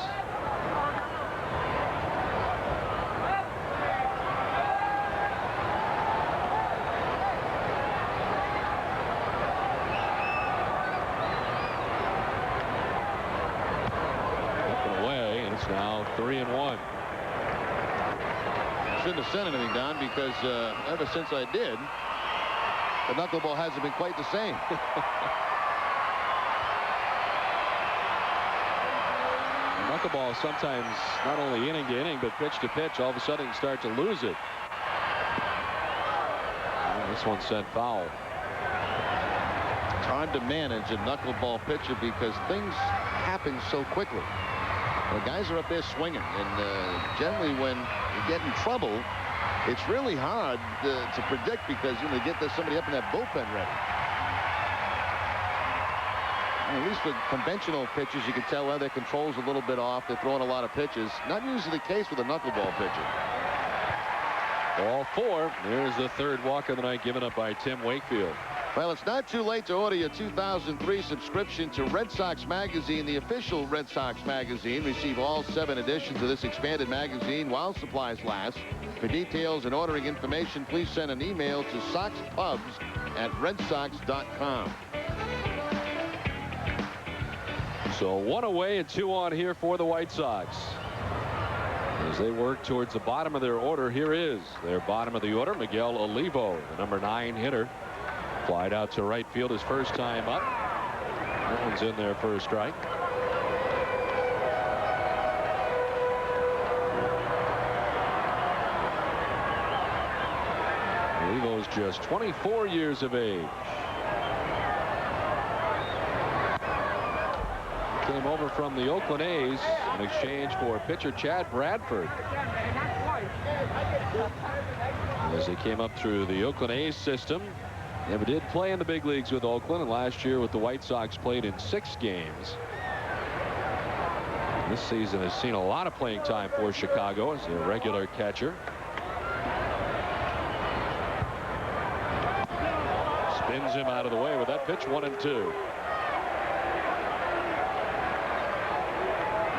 Now 3-1. Shouldn't have said anything, Don, because ever since I did, the knuckleball hasn't been quite the same. The knuckleball sometimes not only inning to inning, but pitch to pitch, all of a sudden you start to lose it. And this one sent foul. It's hard to manage a knuckleball pitcher because things happen so quickly. The guys are up there swinging, and generally when you get in trouble, it's really hard to predict because they get somebody up in that bullpen ready. And at least with conventional pitchers, you can tell their control's a little bit off. They're throwing a lot of pitches. Not usually the case with a knuckleball pitcher. Ball 4. There's the 3rd walk of the night given up by Tim Wakefield. Well, it's not too late to order your 2003 subscription to Red Sox Magazine, the official Red Sox magazine. Receive all 7 editions of this expanded magazine while supplies last. For details and ordering information, please send an email to soxpubs@redsox.com. So 1 away and 2 on here for the White Sox. As they work towards the bottom of their order, here is their bottom of the order, Miguel Olivo, the number 9 hitter. Flied out to right field his first time up. That one's in there for a strike. Olivo's just 24 years of age. Came over from the Oakland A's in exchange for pitcher Chad Bradford. As they came up through the Oakland A's system, never did play in the big leagues with Oakland, and last year with the White Sox played in 6 games. This season has seen a lot of playing time for Chicago as their regular catcher. Spins him out of the way with that pitch, 1-2.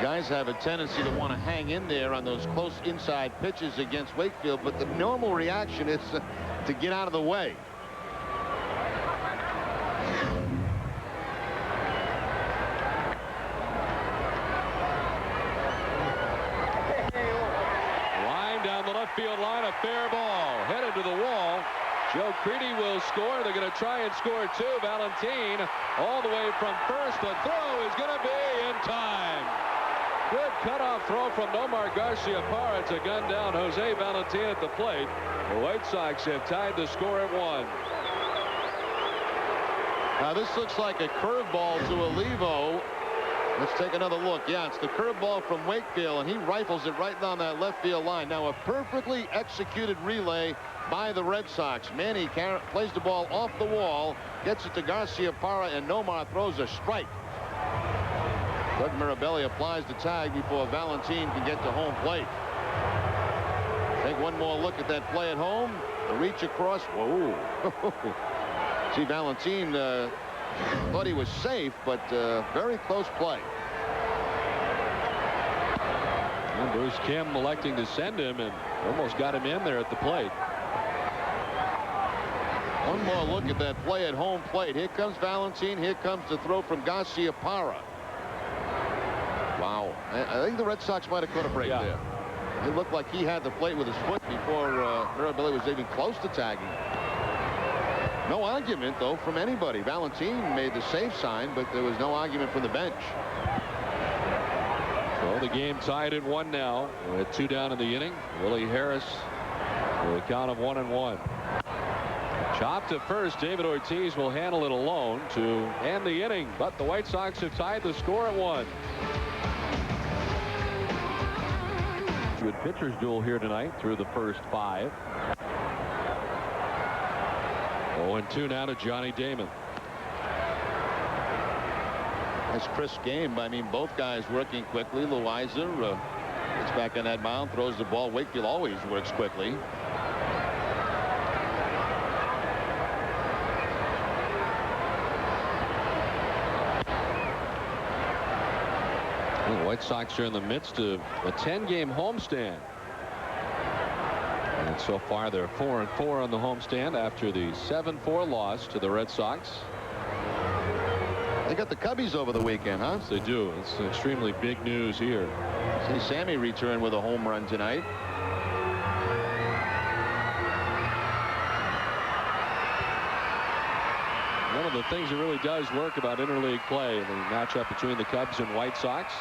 Guys have a tendency to want to hang in there on those close inside pitches against Wakefield, but the normal reaction is to get out of the way. Line down the left field line, a fair ball headed to the wall. Joe Creedy will score. They're going to try and score 2. Valentin all the way from first. The throw is going to be in time. Good cutoff throw from Nomar Garciaparra to gun down Jose Valentin at the plate. The White Sox have tied the score at 1. Now this looks like a curveball to Olivo. Let's take another look. Yeah, it's the curveball from Wakefield, and he rifles it right down that left field line. Now a perfectly executed relay by the Red Sox. Manny plays the ball off the wall, gets it to Garciaparra, and Nomar throws a strike. Doug Mirabelli applies the tag before Valentin can get to home plate. Take one more look at that play at home. The reach across. Whoa. See, Valentin thought he was safe, but very close play. And Bruce Kim electing to send him and almost got him in there at the plate. One more look at that play at home plate. Here comes Valentin. Here comes the throw from Garciaparra. Wow. I think the Red Sox might have caught a break there. It looked like he had the plate with his foot before Mirabelli was even close to tagging. No argument, though, from anybody. Valentin made the safe sign, but there was no argument from the bench. So the game tied at 1 now. With 2 down in the inning. Willie Harris with a count of 1-1. Chop to first. David Ortiz will handle it alone to end the inning, but the White Sox have tied the score at 1. Good pitchers duel here tonight through the first 5. 0-2 now to Johnny Damon. Nice crisp game. I mean, both guys working quickly. Loaiza gets back on that mound, throws the ball. Wakefield always works quickly. The White Sox are in the midst of a 10-game homestand. And so far they're 4-4 on the homestand after the 7-4 loss to the Red Sox. They got the Cubbies over the weekend, huh? Yes, they do. It's extremely big news here. See Sammy return with a home run tonight. One of the things that really does work about interleague play, the matchup between the Cubs and White Sox.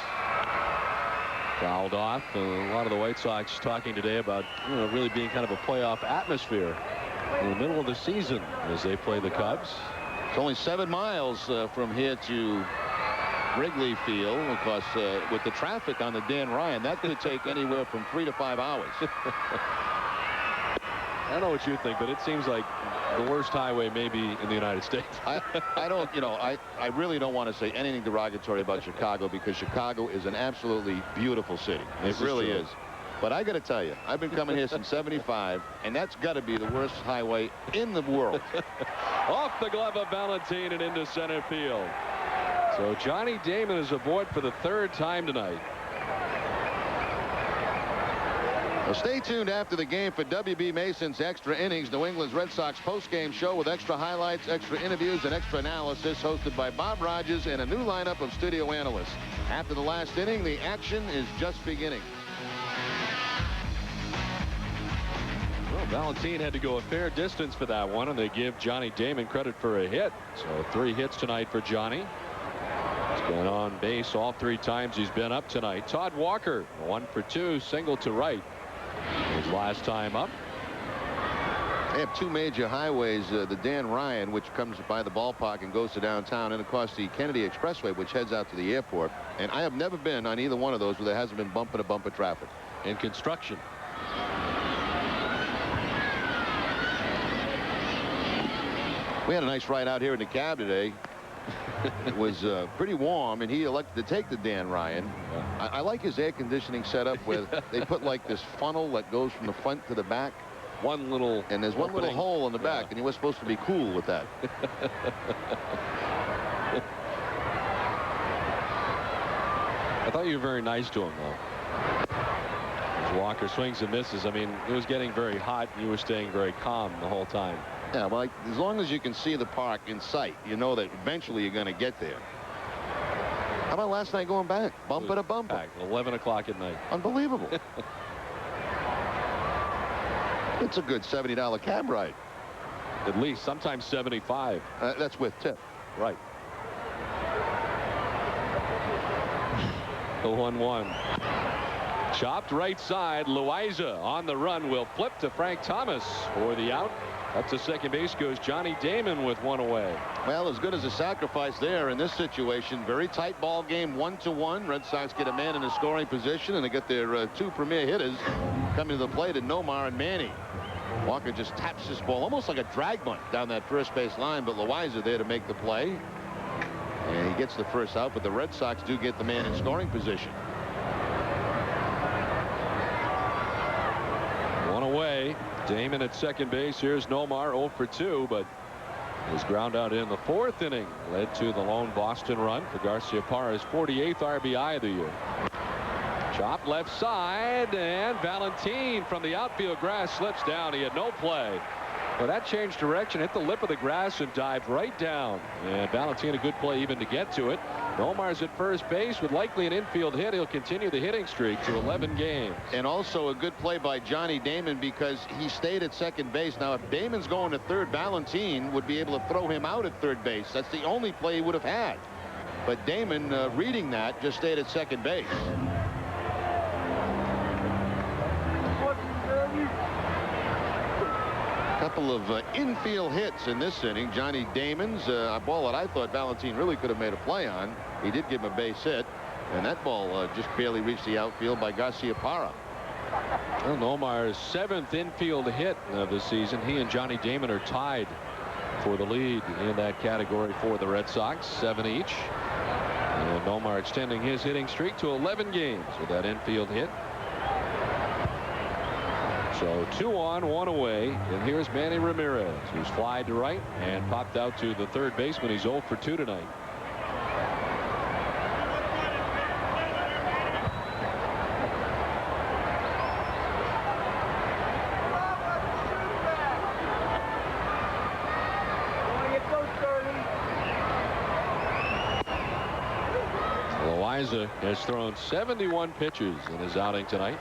Fouled off. A lot of the White Sox talking today about really being kind of a playoff atmosphere in the middle of the season as they play the Cubs. It's only 7 miles from here to Wrigley Field. Of course, with the traffic on the Dan Ryan, that could take anywhere from 3 to 5 hours. I don't know what you think, but it seems like the worst highway maybe in the United States. I don't, I really don't want to say anything derogatory about Chicago, because Chicago is an absolutely beautiful city. It really is. But I got to tell you, I've been coming here since '75, and that's got to be the worst highway in the world. Off the glove of Valentine and into center field. So Johnny Damon is aboard for the 3rd time tonight. Well, stay tuned after the game for W.B. Mason's Extra Innings, New England's Red Sox post-game show with extra highlights, extra interviews, and extra analysis, hosted by Bob Rogers and a new lineup of studio analysts. After the last inning, the action is just beginning. Well, Valentine had to go a fair distance for that one, and they give Johnny Damon credit for a hit. So 3 hits tonight for Johnny. He's been on base all 3 times he's been up tonight. Todd Walker, 1 for 2, single to right. His last time up. They have 2 major highways, the Dan Ryan, which comes by the ballpark and goes to downtown, and of course the Kennedy Expressway, which heads out to the airport. And I have never been on either one of those where there hasn't been bumper-to-bumper traffic. In construction. We had a nice ride out here in the cab today. It was pretty warm, and he elected to take the Dan Ryan. I like his air conditioning setup where they put like this funnel that goes from the front to the back. One little and there's one little hole in the back, and he was supposed to be cool with that. I thought you were very nice to him, though. As Walker swings and misses. I mean, it was getting very hot, and you were staying very calm the whole time. Yeah, well, as long as you can see the park in sight, you know that eventually you're going to get there. How about last night going back? Bumper to bumper. Back, 11 o'clock at night. Unbelievable. It's a good $70 cab ride. At least, sometimes 75. That's with tip. Right. The 1-1. Chopped right side. Loaiza on the run will flip to Frank Thomas for the out. Up to second base goes Johnny Damon with 1 away. Well, as good as a sacrifice there in this situation. Very tight ball game, 1-1. Red Sox get a man in a scoring position, and they get their 2 premier hitters coming to the plate in Nomar and Manny. Walker just taps this ball almost like a drag bunt down that first base line, but Loaiza there to make the play. And he gets the first out, but the Red Sox do get the man in scoring position. 1 away. Damon at second base. Here's Nomar, 0 for 2, but was ground out in the 4th inning. Led to the lone Boston run for Garciaparra's 48th RBI of the year. Chopped left side, and Valentine from the outfield grass slips down. He had no play. Well, that changed direction, hit the lip of the grass, and dived right down. And Valentine, a good play even to get to it. Nomar's at first base with likely an infield hit. He'll continue the hitting streak to 11 games. And also a good play by Johnny Damon because he stayed at second base. Now, if Damon's going to third, Valentine would be able to throw him out at third base. That's the only play he would have had. But Damon, reading that, just stayed at second base. Couple of infield hits in this inning. Johnny Damon's a ball that I thought Valentine really could have made a play on. He did give him a base hit, and that ball just barely reached the outfield by Garciaparra. Well, Nomar's 7th infield hit of the season. He and Johnny Damon are tied for the lead in that category for the Red Sox, 7 each. And Nomar extending his hitting streak to 11 games with that infield hit. So 2 on, 1 away, and here's Manny Ramirez, who's flied to right and popped out to the third baseman. He's 0 for 2 tonight. Loaiza has thrown 71 pitches in his outing tonight.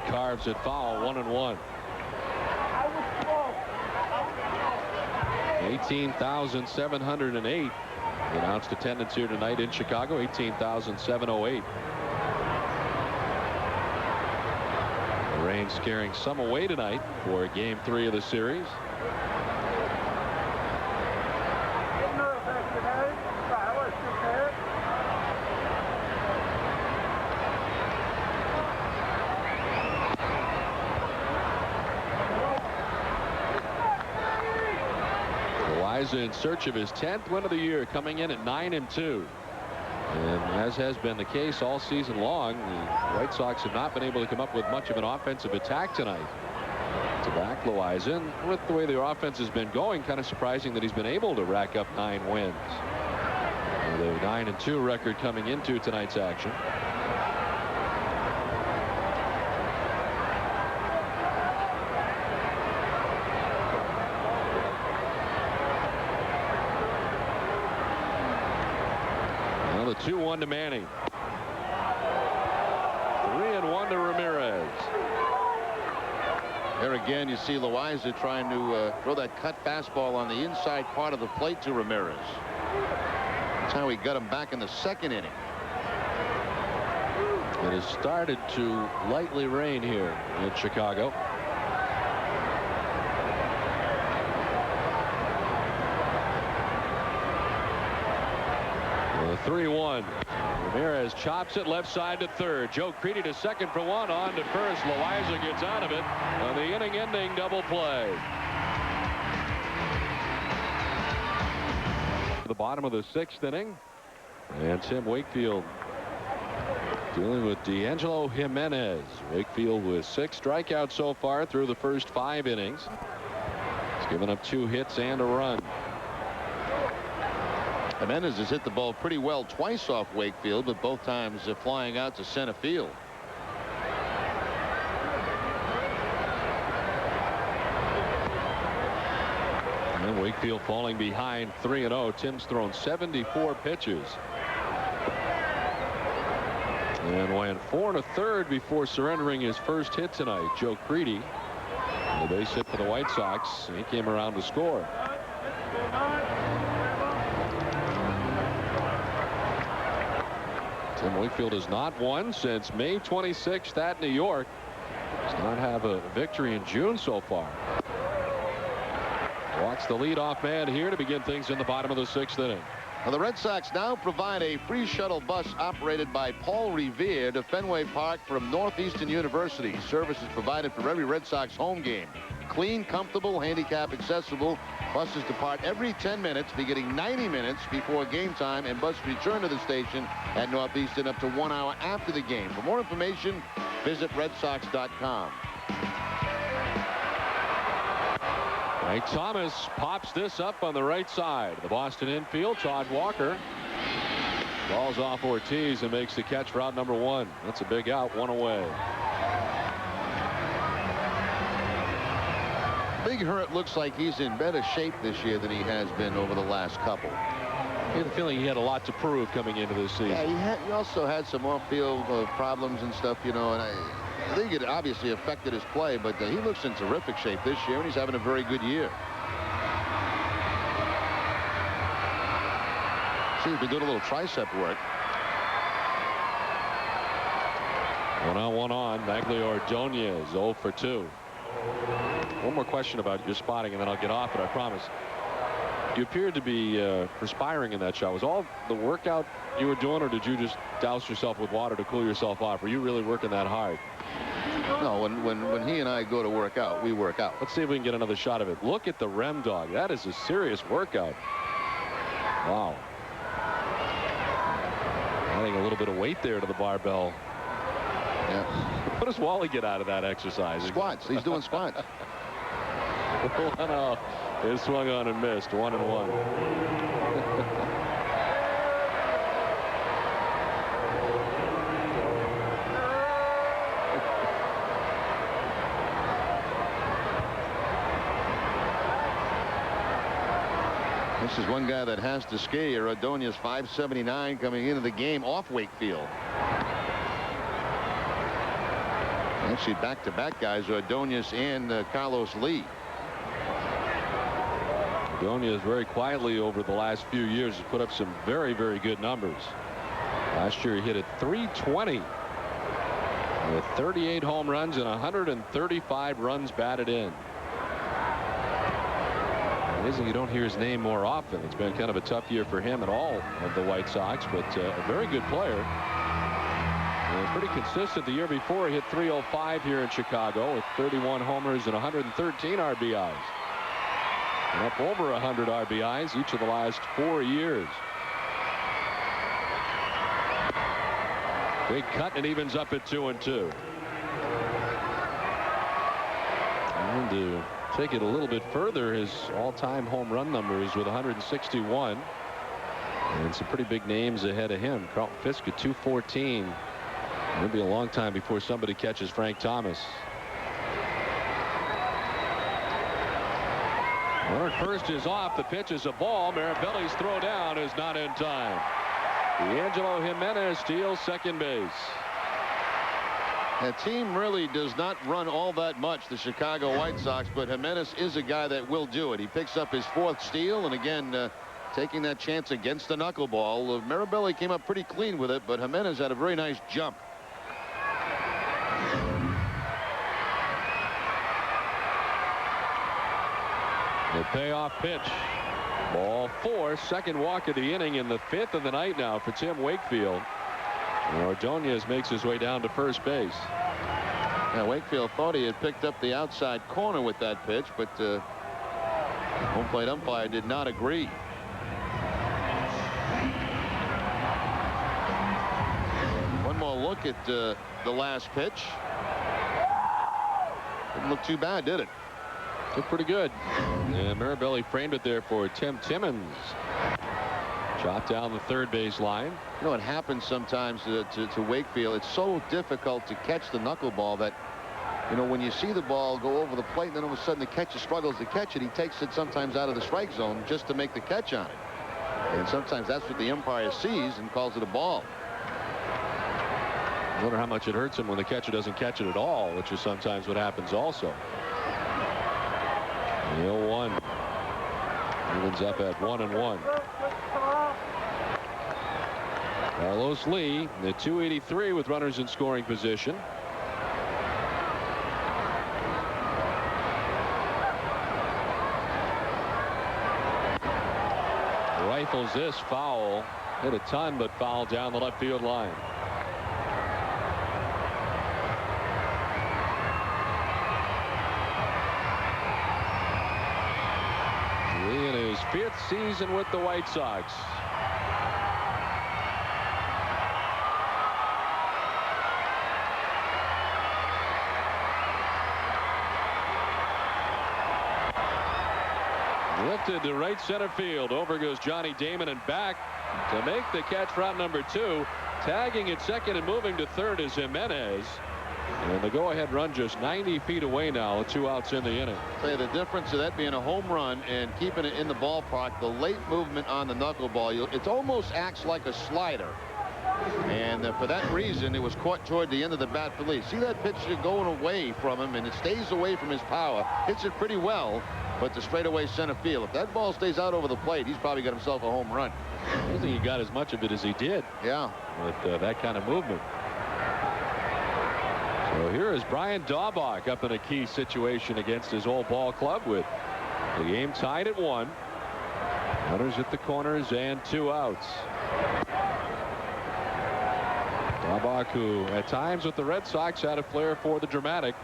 Carves it foul, 1-1. 18,708 announced attendance here tonight in Chicago. 18,708. The rain scaring some away tonight for game 3 of the series. Loaiza in search of his 10th win of the year, coming in at 9-2. And as has been the case all season long, the White Sox have not been able to come up with much of an offensive attack tonight to back Loaiza. And with the way their offense has been going, kind of surprising that he's been able to rack up 9 wins. With a 9-2 record coming into tonight's action. Now the 2-1 to Manning. 3-1 to Ramirez. There again, you see Loaiza trying to throw that cut fastball on the inside part of the plate to Ramirez. That's how he got him back in the 2nd inning. It has started to lightly rain here in Chicago. The 3-1. Ramirez chops it left side to third. Joe Creedy to second for one. On to first. Loaiza gets out of it on the inning-ending double play. The bottom of the 6th inning, and Tim Wakefield dealing with D'Angelo Jimenez. Wakefield with 6 strikeouts so far through the first 5 innings. He's given up 2 hits and a run. Jimenez has hit the ball pretty well twice off Wakefield, but both times flying out to center field. And Wakefield falling behind 3-0. Tim's thrown 74 pitches. And went 4 1/3 before surrendering his first hit tonight. Joe Creedy, the base hit for the White Sox. He came around to score. Tim Wakefield has not won since May 26th at New York. Does not have a victory in June so far. Walks the leadoff man here to begin things in the bottom of the 6th inning. Well, the Red Sox now provide a free shuttle bus operated by Paul Revere to Fenway Park from Northeastern University. Service is provided for every Red Sox home game. Clean, comfortable, handicap accessible. Buses depart every 10 minutes, beginning 90 minutes before game time, and buses return to the station at Northeastern up to 1 hour after the game. For more information, visit redsox.com. Mike Thomas pops this up on the right side. The Boston infield. Todd Walker balls off Ortiz and makes the catch for out number 1. That's a big out, 1 away. Big Hurt looks like he's in better shape this year than he has been over the last couple. I have the feeling he had a lot to prove coming into this season. Yeah, he also had some off-field problems and stuff, you know, and I think it obviously affected his play, but he looks in terrific shape this year, and he's having a very good year. See, he's been doing a little tricep work. 1-on, Maglio Ordonez 0 for 2. One more question about your spotting, and then I'll get off it, I promise. You appeared to be perspiring in that shot. Was all the workout you were doing, or did you just douse yourself with water to cool yourself off? Were you really working that hard? No, when he and I go to work out, we work out. Let's see if we can get another shot of it. Look at the Rem Dog. That is a serious workout. Wow. Adding a little bit of weight there to the barbell. Yeah. What does Wally get out of that exercise? Squats. He's doing squats. No, it swung on and missed. 1-1. This is one guy that has to scare you. Ordonez 579 coming into the game off Wakefield. Actually, back-to-back guys, Ordonez and Carlos Lee. Ordonez very quietly over the last few years has put up some very, very good numbers. Last year he hit at .320 with 38 home runs and 135 runs batted in. Amazing you don't hear his name more often. It's been kind of a tough year for him and all of the White Sox, but a very good player. And pretty consistent. The year before he hit .305 here in Chicago with 31 homers and 113 RBIs. And up over 100 RBIs each of the last 4 years. Big cut, and evens up at 2-2. And to take it a little bit further, his all-time home run number is with 161. And some pretty big names ahead of him. Carlton Fisk at 214. It'll be a long time before somebody catches Frank Thomas. Runner at first is off. The pitch is a ball. Mirabelli's throw down is not in time. D'Angelo Jimenez steals second base. The team really does not run all that much, the Chicago White Sox, but Jimenez is a guy that will do it. He picks up his 4th steal, and again, taking that chance against the knuckleball. Mirabelli came up pretty clean with it, but Jimenez had a very nice jump. The payoff pitch. Ball 4. Second walk of the inning in the 5th of the night now for Tim Wakefield. And Ordonez makes his way down to first base. Now, Wakefield thought he had picked up the outside corner with that pitch, but home plate umpire did not agree. One more look at the last pitch. Didn't look too bad, did it? Looked pretty good. And Mirabelli framed it there for Tim Timmons. Chopped down the third base line. You know what happens sometimes to Wakefield? It's so difficult to catch the knuckleball that, you know, when you see the ball go over the plate and then all of a sudden the catcher struggles to catch it, he takes it sometimes out of the strike zone just to make the catch on it. And sometimes that's what the umpire sees and calls it a ball. I wonder how much it hurts him when the catcher doesn't catch it at all, which is sometimes what happens also. The 0-1 evens up at 1-1. Carlos Lee, the 283 with runners in scoring position. Rifles this foul. Hit a ton, but foul down the left field line. Lee in his 5th season with the White Sox. Lifted to right center field. Over goes Johnny Damon, and back to make the catch, route number 2. Tagging at second and moving to third is Jimenez. And the go-ahead run just 90 feet away now, 2 outs in the inning. Say the difference of that being a home run and keeping it in the ballpark, the late movement on the knuckleball, it almost acts like a slider. And for that reason, it was caught toward the end of the bat for Lee. See that pitch going away from him, and it stays away from his power. Hits it pretty well, but to straightaway center field. If that ball stays out over the plate, he's probably got himself a home run. I don't think he got as much of it as he did. Yeah. With that kind of movement. So here is Brian Daubach up in a key situation against his old ball club with the game tied at 1. Runners at the corners and 2 outs. Daubach, who at times with the Red Sox had a flair for the dramatic,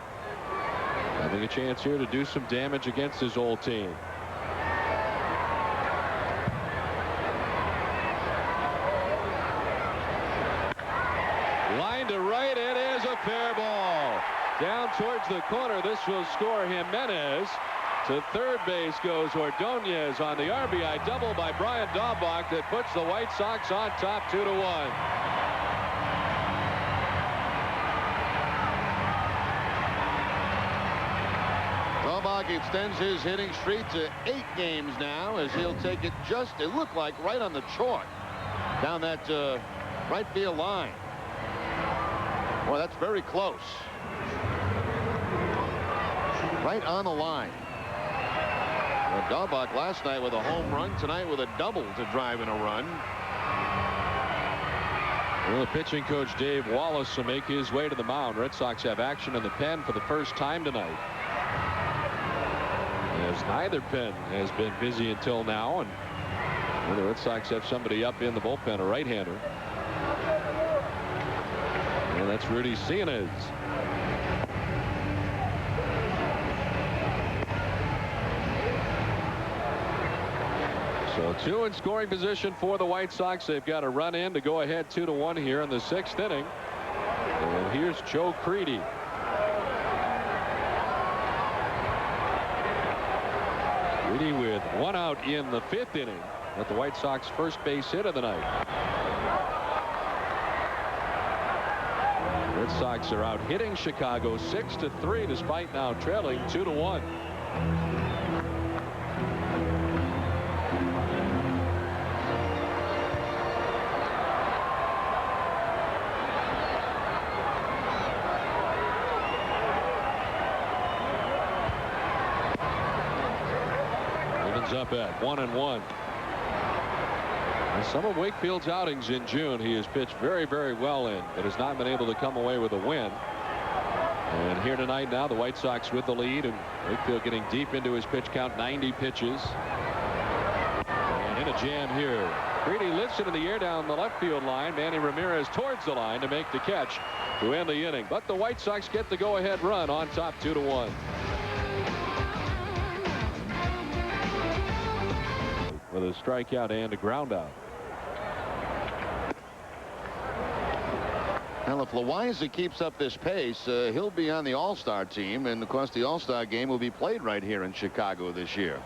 having a chance here to do some damage against his old team. Line to right, it is a fair ball. Down towards the corner, this will score Jimenez. To third base goes Ordonez on the RBI double by Brian Daubach that puts the White Sox on top 2-1. Daubach extends his hitting streak to 8 games now, as he'll take it just, it looked like, right on the chalk down that right field line. Well, that's very close. Right on the line. Well, Daubach last night with a home run, tonight with a double to drive in a run. Well, the pitching coach Dave Wallace will make his way to the mound. Red Sox have action in the pen for the first time tonight, as neither pen has been busy until now, and the Red Sox have somebody up in the bullpen, a right-hander. And that's Rudy Cianez. So 2 in scoring position for the White Sox. They've got a run in to go ahead 2-1 here in the 6th inning. And here's Joe Creedy. Creedy with 1 out in the 5th inning at the White Sox first base hit of the night. Red Sox are out hitting Chicago 6-3 despite now trailing 2-1. Up at 1-1. Some of Wakefield's outings in June he has pitched very well in, but has not been able to come away with a win. And here tonight now the White Sox with the lead, and Wakefield getting deep into his pitch count, 90 pitches. And in a jam here. Creedy lifts it in the air down the left field line. Manny Ramirez towards the line to make the catch to end the inning. But the White Sox get the go-ahead run on top 2-1. With a strikeout and a ground out. Well, if Loaiza keeps up this pace, he'll be on the All-Star team, and of course the All-Star game will be played right here in Chicago this year.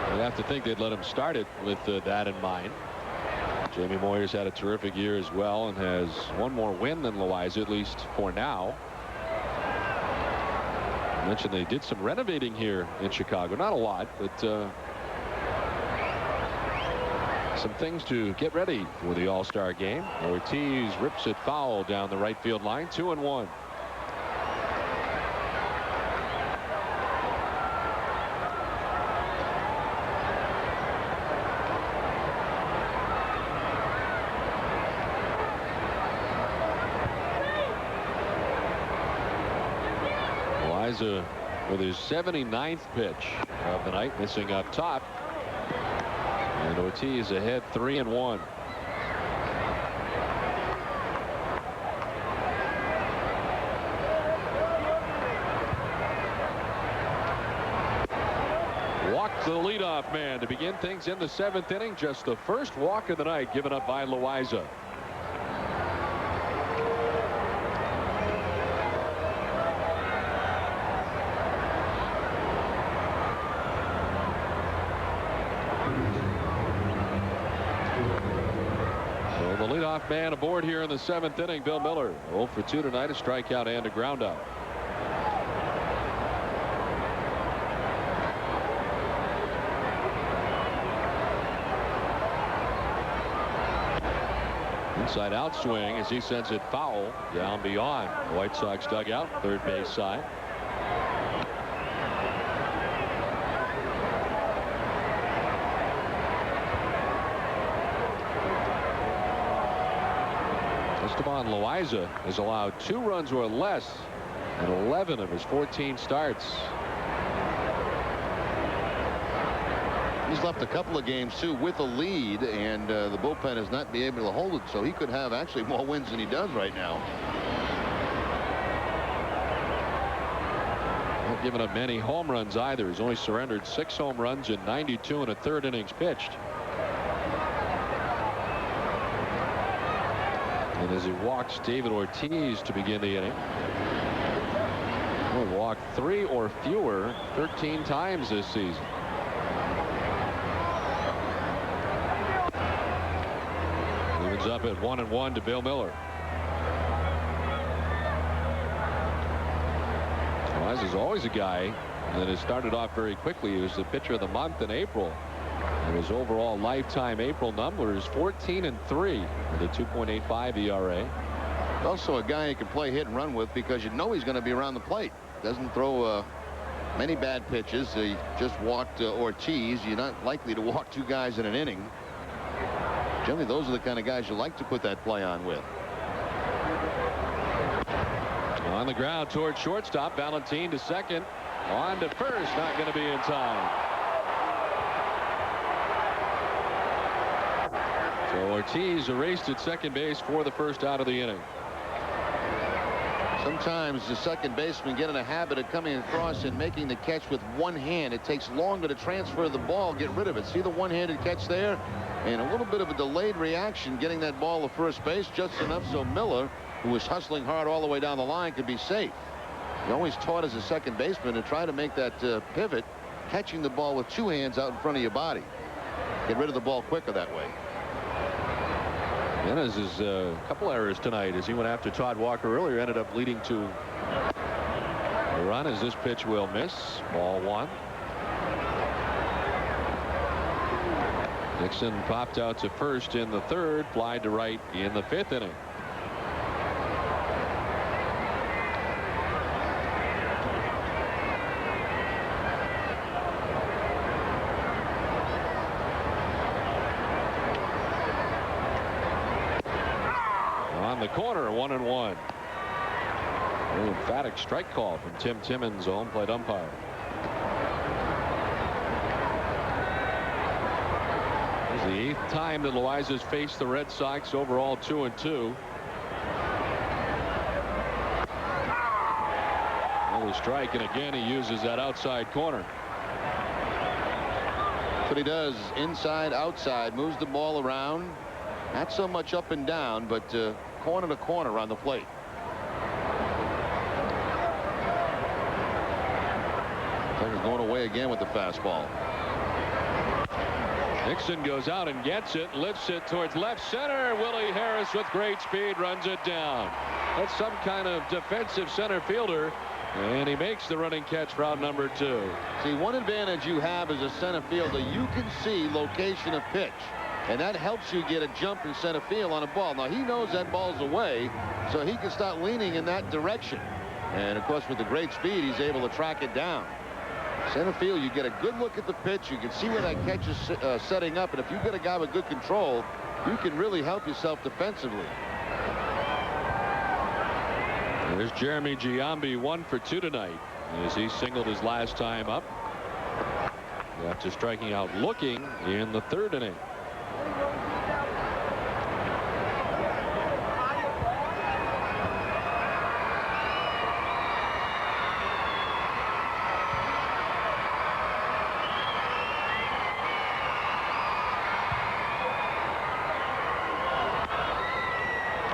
You'd have to think they'd let him start it with that in mind. Jamie Moyer's had a terrific year as well and has one more win than Loaiza, at least for now. I mentioned they did some renovating here in Chicago. Not a lot, but some things to get ready for the All-Star game. Ortiz rips it foul down the right field line. 2-1. Loaiza with his 79th pitch of the night, missing up top. And Ortiz ahead 3-1. Walked the leadoff man to begin things in the 7th inning. Just the first walk of the night given up by Loaiza. Leadoff man aboard here in the 7th inning. Bill Miller 0 for 2 tonight, a strikeout and a ground out. Inside out swing as he sends it foul down beyond the White Sox dugout, third base side. Estaban Loaiza has allowed 2 runs or less in 11 of his 14 starts. He's left a couple of games too with a lead, and the bullpen has not been able to hold it, so he could have actually more wins than he does right now. Not giving up many home runs either. He's only surrendered 6 home runs in 92 and a third innings pitched. And as he walks David Ortiz to begin the inning. He'll walk 3 or fewer 13 times this season. Evens up at 1-1 to Bill Miller. Loaiza's always a guy that has started off very quickly. He was the pitcher of the month in April. And his overall lifetime April number is 14-3 with a 2.85 ERA. Also a guy you can play hit and run with because you know he's going to be around the plate. Doesn't throw many bad pitches. He just walked Ortiz. You're not likely to walk 2 guys in an inning. Generally, those are the kind of guys you like to put that play on with. On the ground towards shortstop. Valentin to second. On to first. Not going to be in time. So Ortiz erased at second base for the first out of the inning. So Sometimes the second baseman get in a habit of coming across and making the catch with one hand. It takes longer to transfer the ball, get rid of it. See the one-handed catch there? And a little bit of a delayed reaction getting that ball to first base just enough so Miller, who was hustling hard all the way down the line, could be safe. He always taught as a second baseman to try to make that pivot, catching the ball with two hands out in front of your body. Get rid of the ball quicker that way. Yanez is a couple errors tonight as he went after Todd Walker earlier, ended up leading to a run as this pitch will miss. Ball one. Nixon popped out to first in the third, fly to right in the fifth inning. On the corner, 1-1. An emphatic strike call from Tim Timmons, home plate umpire. This is the 8th time that Loaiza's faced the Red Sox, overall 2-2. Another strike, and again he uses that outside corner. That's what he does, inside, outside, moves the ball around. Not so much up and down, but corner to corner on the plate. Tucker's going away again with the fastball. Nixon goes out and gets it, lifts it towards left center. Willie Harris with great speed runs it down. That's some kind of defensive center fielder, and he makes the running catch for out number 2. See, one advantage you have as a center fielder, you can see location of pitch. And that helps you get a jump in center field on a ball. Now, he knows that ball's away, so he can start leaning in that direction. And, of course, with the great speed, he's able to track it down. Center field, you get a good look at the pitch. You can see where that catch is setting up. And if you've got a guy with good control, you can really help yourself defensively. There's Jeremy Giambi, 1 for 2 tonight as he singled his last time up after striking out looking in the 3rd inning.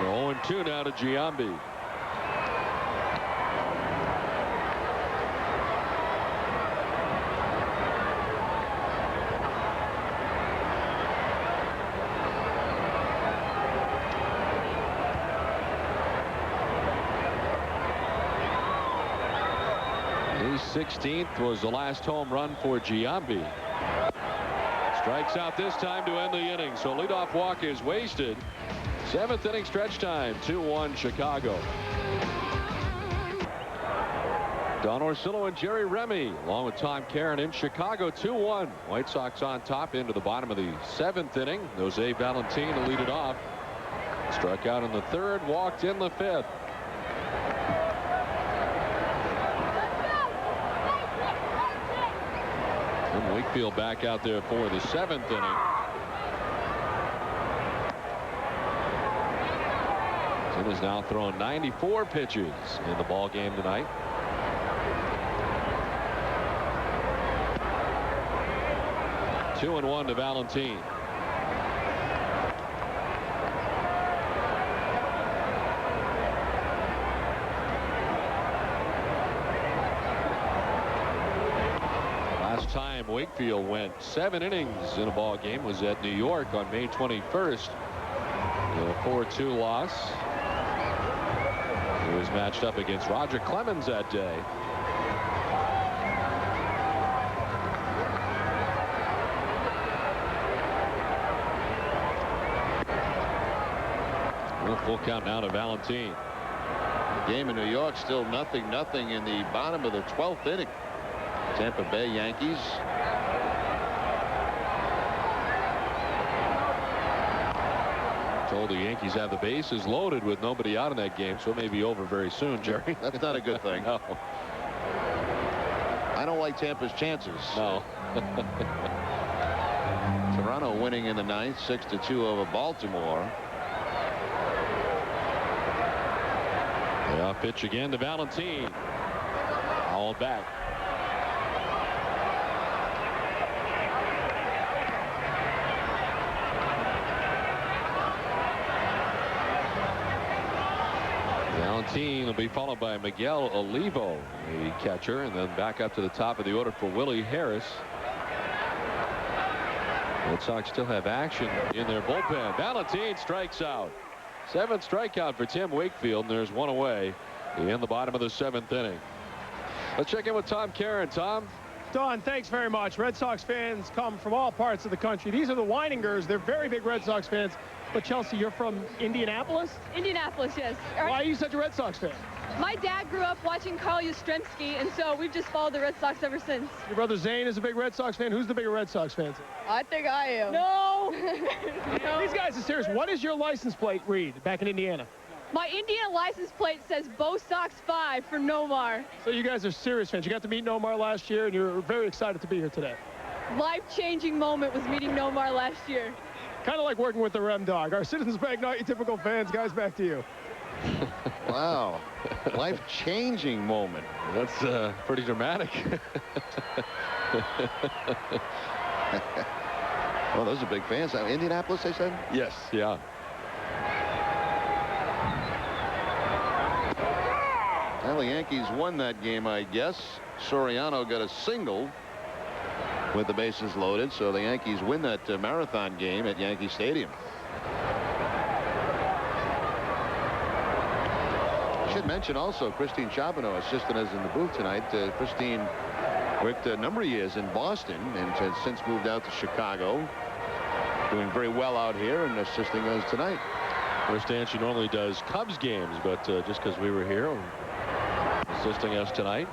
Oh, 0-2 now to Giambi. His 16th was the last home run for Giambi. Strikes out this time to end the inning, so leadoff walk is wasted. 7th inning stretch time, 2-1 Chicago. Don Orsillo and Jerry Remy along with Tom Caron in Chicago, 2-1. White Sox on top into the bottom of the 7th inning. Jose Valentin to lead it off. Struck out in the 3rd, walked in the 5th. And Wakefield back out there for the 7th inning. Tim has now thrown 94 pitches in the ball game tonight. Two and 1 to Valentin. Last time Wakefield went 7 innings in a ball game was at New York on May 21st. A 4-2 loss. He was matched up against Roger Clemens that day. Full count now to Valentin. The game in New York still 0-0 in the bottom of the 12th inning. Tampa Bay Yankees. Told the Yankees have the bases loaded with nobody out in that game, so it may be over very soon, Jerry. That's not a good thing. No. I don't like Tampa's chances. No. Toronto winning in the 9th, 6-2 over Baltimore. Payoff pitch again to Valentine. Fouled back. Valentine will be followed by Miguel Olivo, the catcher, and then back up to the top of the order for Willie Harris. Red Sox still have action in their bullpen. Valentine strikes out. 7th strikeout for Tim Wakefield, and there's one away in the bottom of the 7th inning. Let's check in with Tom Karen. Tom? Don, thanks very much. Red Sox fans come from all parts of the country. These are the Weiningers. They're very big Red Sox fans. But Chelsea, you're from Indianapolis? Indianapolis, yes. Why are you such a Red Sox fan? My dad grew up watching Carl Yastrzemski, and so we've just followed the Red Sox ever since. Your brother Zane is a big Red Sox fan. Who's the bigger Red Sox fan? I think I am. No! No. These guys are serious. What does your license plate read back in Indiana? My Indiana license plate says Bo Sox 5 for Nomar. So you guys are serious fans. You got to meet Nomar last year, and you're very excited to be here today. Life-changing moment was meeting Nomar last year. Kind of like working with the Rem Dog. Our Citizens Bank, not your typical fans. Guys, back to you. Wow. Life-changing moment. That's pretty dramatic. Well, those are big fans. Indianapolis, they said? Yes, yeah. Well, the Yankees won that game, I guess. Soriano got a single with the bases loaded, so the Yankees win that marathon game at Yankee Stadium. I should mention also Christine Charbonneau assisting us in the booth tonight. Christine worked a number of years in Boston and has since moved out to Chicago. Doing very well out here and assisting us tonight. I understand she normally does Cubs games, but just because we were here, assisting us tonight.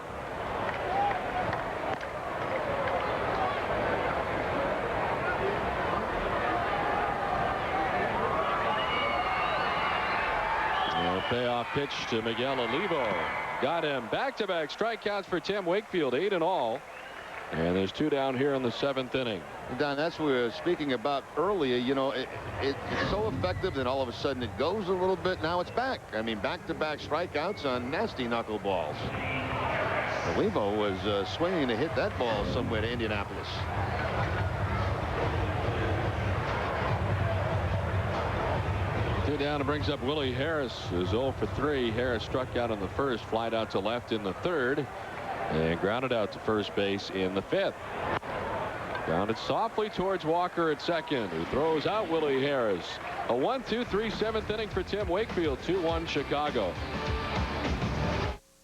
Payoff pitch to Miguel Olivo. Got him. Back-to-back strikeouts for Tim Wakefield, 8 in all. And there's 2 down here in the 7th inning. Don, that's what we were speaking about earlier. You know, it's so effective, then all of a sudden it goes a little bit. Now it's back. I mean, back-to-back strikeouts on nasty knuckleballs. Olivo was swinging to hit that ball somewhere to Indianapolis. Two down and brings up Willie Harris, who's 0 for 3. Harris struck out in the first, flied out to left in the third, and grounded out to first base in the 5th. Grounded softly towards Walker at second, who throws out Willie Harris. A 1-2-3 7th inning for Tim Wakefield. 2-1 Chicago.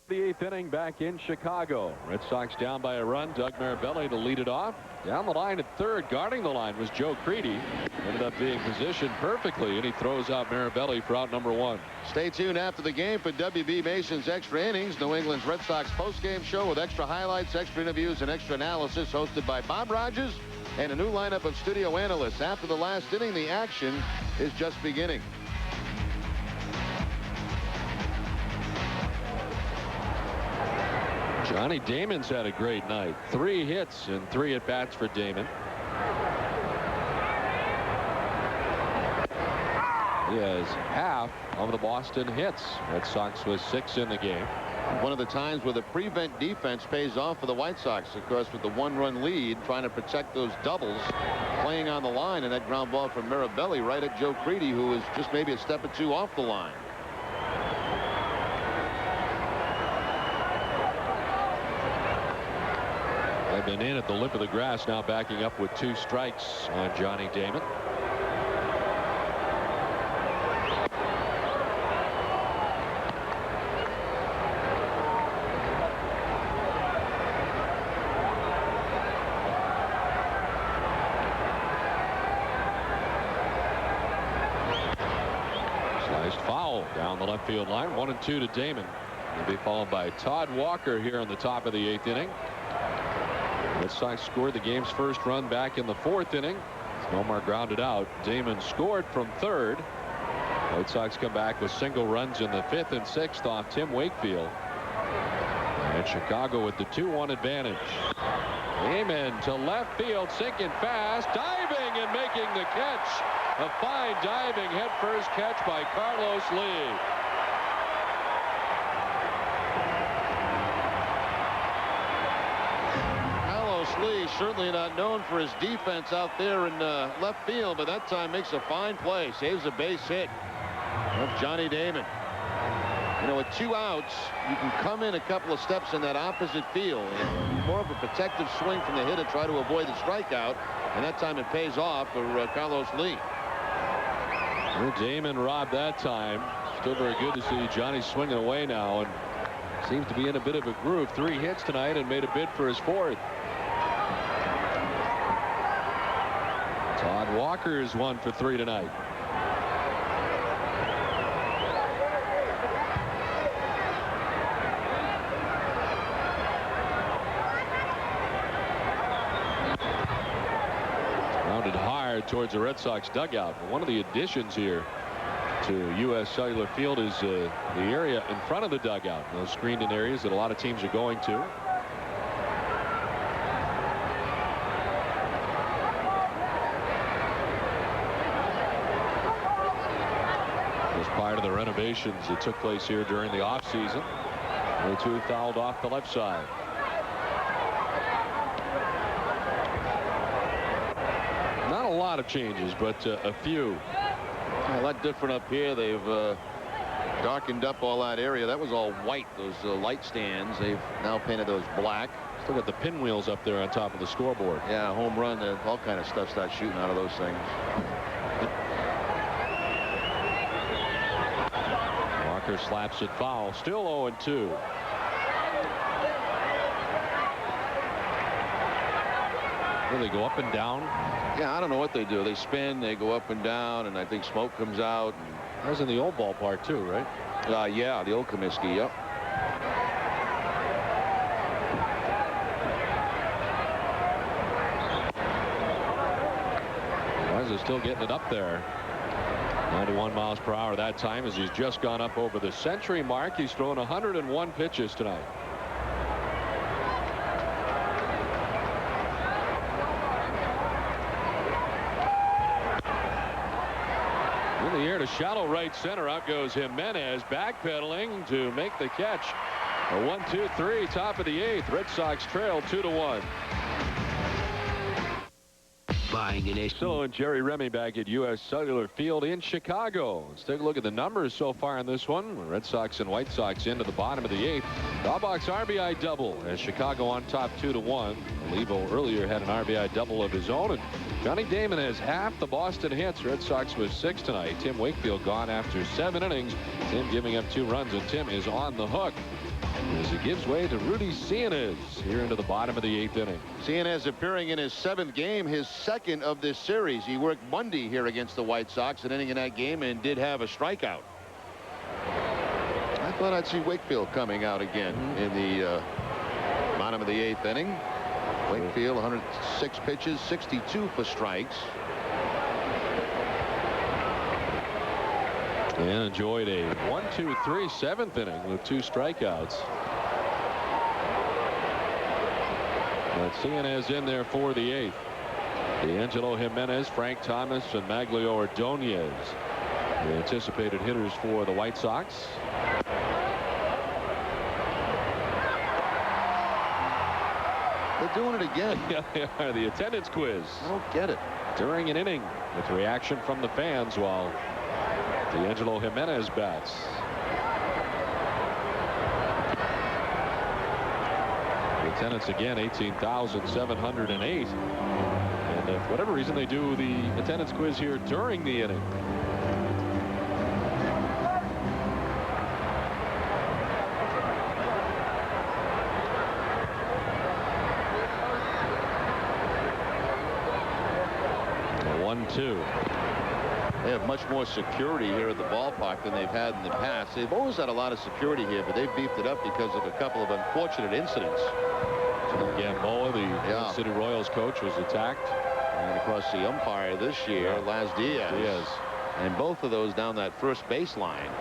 The 8th inning back in Chicago. Red Sox down by a run. Doug Mirabelli to lead it off. Down the line at third, guarding the line was Joe Creedy. Ended up being positioned perfectly, and he throws out Mirabelli for out number 1. Stay tuned after the game for W.B. Mason's Extra Innings, New England's Red Sox postgame show with extra highlights, extra interviews, and extra analysis, hosted by Bob Rogers and a new lineup of studio analysts. After the last inning, the action is just beginning. Johnny Damon's had a great night. 3 hits and 3 at-bats for Damon. He has half of the Boston hits. Red Sox was 6 in the game. One of the times where the prevent defense pays off for the White Sox, of course, with the 1-run lead, trying to protect those doubles, playing on the line, and that ground ball from Mirabelli right at Joe Creedy, who was just maybe a step or 2 off the line. They've been in at the lip of the grass, now backing up with 2 strikes on Johnny Damon. Sliced foul down the left field line. 1-2 to Damon. He'll be followed by Todd Walker here in the top of the 8th inning. Red Sox scored the game's first run back in the 4th inning. Nomar grounded out. Damon scored from third. Red Sox come back with single runs in the 5th and 6th off Tim Wakefield. And Chicago with the 2-1 advantage. Damon to left field, sinking fast, diving and making the catch. A fine diving headfirst catch by Carlos Lee. certainly not known for his defense out there in left field, but that time makes a fine play. Saves a base hit of Johnny Damon. You know, with 2 outs, you can come in a couple of steps in that opposite field. And more of a protective swing from the hitter, try to avoid the strikeout. And that time it pays off for Carlos Lee. Well, Damon robbed that time. Still very good to see Johnny swinging away now, and seems to be in a bit of a groove. 3 hits tonight and made a bid for his 4th. Todd Walker's 1 for 3 tonight. Rounded hard towards the Red Sox dugout. One of the additions here to U.S. Cellular Field is the area in front of the dugout. Those screened in areas that a lot of teams are going to. As part of the renovations that took place here during the offseason. The 2 fouled off the left side. Not a lot of changes, but a few. A lot different up here. They've darkened up all that area. That was all white, those light stands. They've now painted those black. Still got the pinwheels up there on top of the scoreboard. Yeah, home run. All kind of stuff starts shooting out of those things. Walker slaps it foul. Still 0-2. Will they go up and down? Yeah, I don't know what they do. They spin, they go up and down, and I think smoke comes out. That was in the old ballpark too, right? Yeah, the old Comiskey, yep. Loaiza still getting it up there. 91 miles per hour that time, as he's just gone up over the century mark. He's thrown 101 pitches tonight. In the air to shallow right center. Out goes Jimenez, backpedaling to make the catch. A 1-2-3, top of the 8th. Red Sox trail 2-1. Buying an Still and Jerry Remy back at U.S. Cellular Field in Chicago. Let's take a look at the numbers so far in this one. Red Sox and White Sox into the bottom of the 8th. Dahlbach's RBI double as Chicago on top 2-1. Levo earlier had an RBI double of his own, and Johnny Damon has half the Boston hits. Red Sox was 6 tonight. Tim Wakefield gone after 7 innings. Tim giving up 2 runs, and Tim is on the hook as he gives way to Rudy Cianez here into the bottom of the 8th inning. Cianez appearing in his 7th game, his 2nd of this series. He worked Monday here against the White Sox, an inning in that game, and did have a strikeout. I thought I'd see Wakefield coming out again in the bottom of the 8th inning. Wakefield 106 pitches, 62 for strikes. And enjoyed a 1-2-3 7th inning with 2 strikeouts. But Cianez in there for the 8th. D'Angelo Jimenez, Frank Thomas, and Maglio Ordonez, the anticipated hitters for the White Sox. They're doing it again. Yeah, they are. The attendance quiz. I don't get it. During an inning with reaction from the fans while D'Angelo Jimenez bats. The attendance again 18,708. And for whatever reason they do the attendance quiz here during the inning. A 1-2. They have much more security here at the ballpark than they've had in the past. They've always had a lot of security here, but they've beefed it up because of a couple of unfortunate incidents. Gamboa, the City Royals coach, was attacked. And of course the umpire this year, Laz Diaz. And both of those down that first baseline.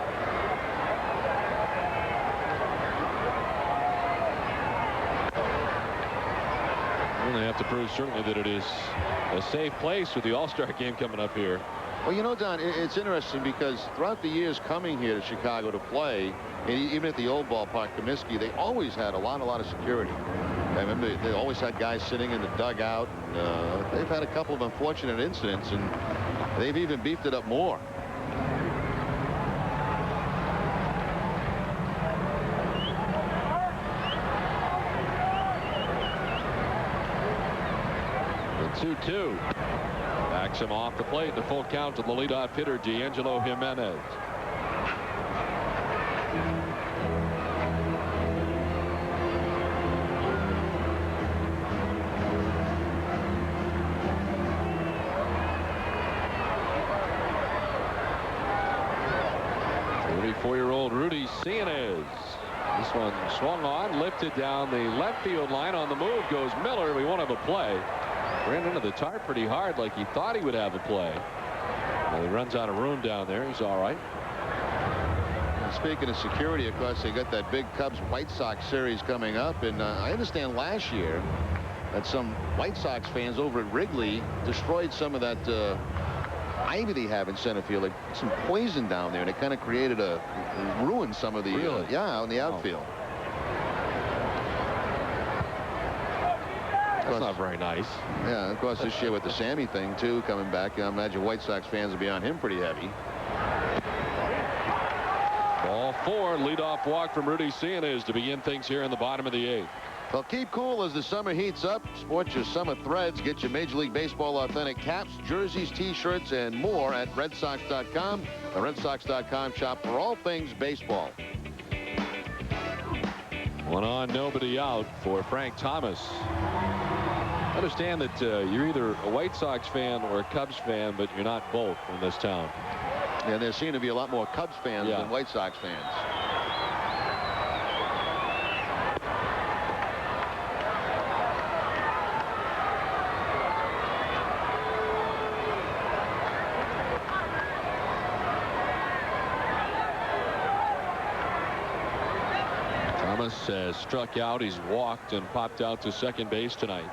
And they have to prove certainly that it is a safe place with the All-Star game coming up here. Well, you know, Don, it's interesting because throughout the years coming here to Chicago to play, and even at the old ballpark, Comiskey, they always had a lot of security. I remember they always had guys sitting in the dugout. And, they've had a couple of unfortunate incidents, and they've even beefed it up more. The 2-2. Backs him off the plate. The full count to the leadoff hitter, D'Angelo Jimenez. Four-year-old Rudy Cianez. This one swung on, lifted down the left field line. On the move goes Miller. We won't have a play. Ran into the tarp pretty hard, like he thought he would have a play. Well, he runs out of room down there. He's all right. And speaking of security, of course, they got that big Cubs-White Sox series coming up, and I understand last year that some White Sox fans over at Wrigley destroyed some of that ivy they have in center field. Like some poison down there, and it kind of created ruined some of the out in the outfield. That's not very nice. Yeah, of course, this year with the Sammy thing too coming back, I imagine White Sox fans will be on him pretty heavy. Ball 4, leadoff walk from Rudy Cianez to begin things here in the bottom of the 8th. Well, keep cool as the summer heats up. Sport your summer threads. Get your Major League Baseball authentic caps, jerseys, T-shirts, and more at RedSox.com. The RedSox.com shop for all things baseball. One on, nobody out for Frank Thomas. Understand that you're either a White Sox fan or a Cubs fan, but you're not both in this town. And there seem to be a lot more Cubs fans than White Sox fans. Thomas has struck out. He's walked and popped out to second base tonight.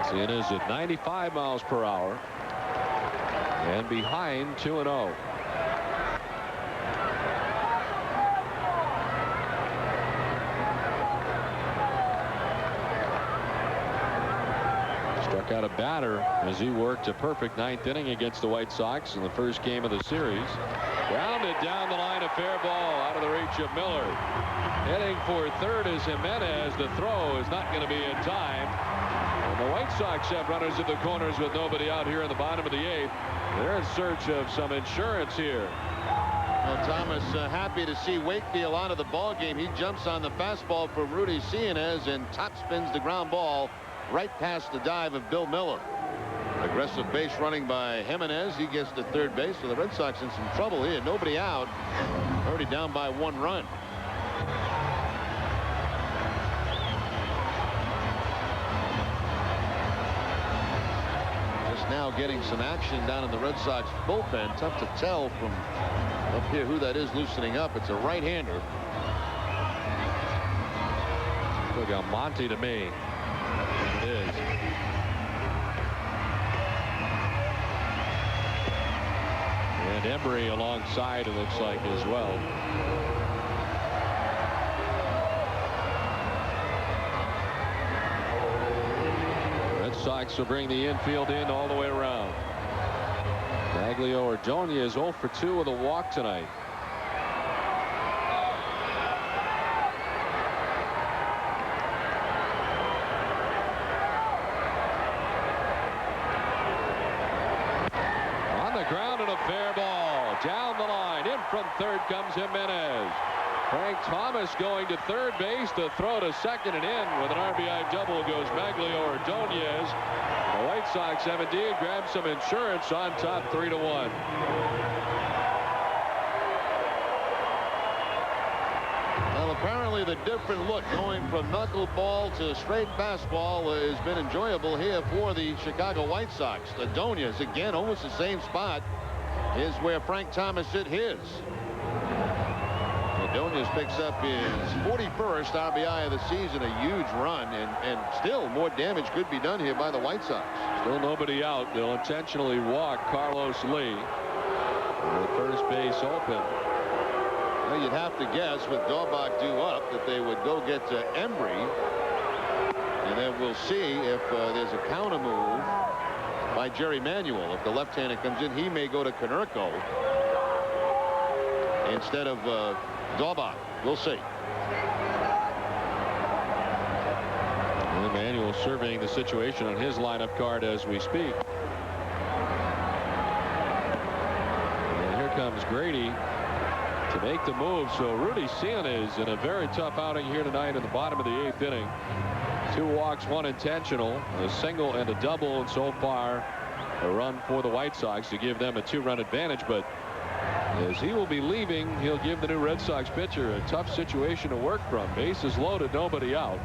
Cianez at 95 miles per hour and behind 2-0. Struck out a batter as he worked a perfect 9th inning against the White Sox in the first game of the series. Grounded down the line, a fair ball out of the reach of Miller. Heading for third is Jimenez. The throw is not going to be in time. And the White Sox have runners at the corners with nobody out here in the bottom of the 8th. They're in search of some insurance here. Well, Thomas happy to see Wakefield out of the ball game. He jumps on the fastball from Rudy Cianez and top spins the ground ball right past the dive of Bill Miller. Aggressive base running by Jimenez. He gets to third base. So the Red Sox in some trouble here. Nobody out. Already down by 1 run. Just now getting some action down in the Red Sox bullpen. Tough to tell from up here who that is loosening up. It's a right-hander. Look at Monty to me. It is. And Embry alongside, it looks like, as well. Red Sox will bring the infield in all the way around. Maglio Ordonez 0 for 2 with a walk tonight. Fair ball down the line. In from third comes Jimenez. Frank Thomas going to third base. The throw to second and in with an RBI double goes Maglio Ordonez. The White Sox have indeed grabbed some insurance on top 3-1. Well, apparently the different look going from knuckleball to straight fastball has been enjoyable here for the Chicago White Sox. Ordonez again almost the same spot is where Frank Thomas hit his. Well, Ordonez picks up his 41st RBI of the season, a huge run, and still more damage could be done here by the White Sox. Still nobody out. They'll intentionally walk Carlos Lee. The first base open. Well, you'd have to guess with Daubach due up that they would go get Embry, and then we'll see if there's a counter move by Jerry Manuel. If the left-hander comes in, he may go to Konerko instead of Daubach. We'll see. Manuel surveying the situation on his lineup card as we speak. And here comes Grady to make the move. So Rudy Cian is in a very tough outing here tonight in the bottom of the 8th inning. 2 walks, 1 intentional, a single and a double, and so far a run for the White Sox to give them a 2-run advantage. But as he will be leaving, he'll give the new Red Sox pitcher a tough situation to work from. Bases loaded, nobody out.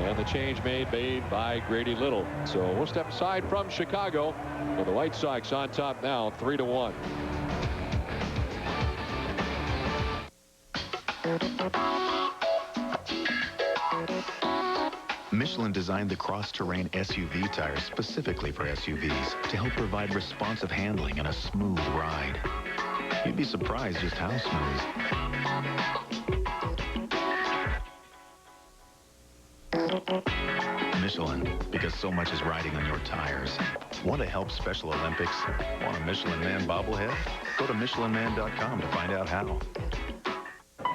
And the change made by Grady Little. So we'll step aside from Chicago with the White Sox on top now, 3-1. Michelin designed the cross-terrain SUV tires specifically for SUVs to help provide responsive handling and a smooth ride. You'd be surprised just how smooth. Michelin, because so much is riding on your tires. Want to help Special Olympics? Want a Michelin Man bobblehead? Go to MichelinMan.com to find out how.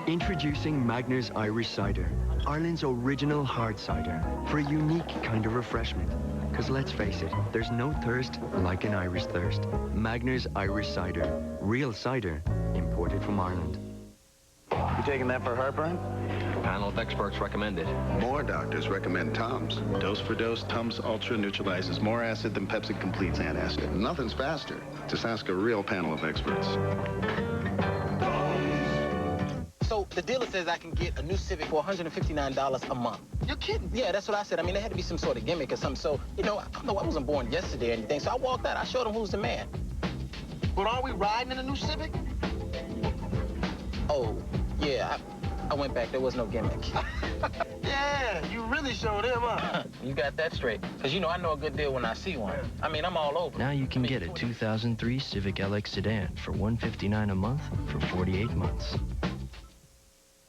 Introducing Magner's Irish Cider, Ireland's original hard cider, for a unique kind of refreshment. Because let's face it, there's no thirst like an Irish thirst. Magner's Irish Cider, real cider, imported from Ireland. You taking that for heartburn? A panel of experts recommend it. More doctors recommend Tums. Dose for dose, Tums Ultra neutralizes more acid than Pepsi Complete's antacid. Nothing's faster. Just ask a real panel of experts. So the dealer says I can get a new Civic for $159 a month. You're kidding? Yeah, that's what I said. I mean, there had to be some sort of gimmick or something. So, you know, I wasn't born yesterday or anything. So I walked out. I showed him who's the man. But are we riding in a new Civic? Oh, yeah. I went back. There was no gimmick. Yeah, you really showed him up. You got that straight. Because, you know, I know a good deal when I see one. I mean, I'm all over. Now you can get a 2003 Civic LX sedan for $159 a month for 48 months.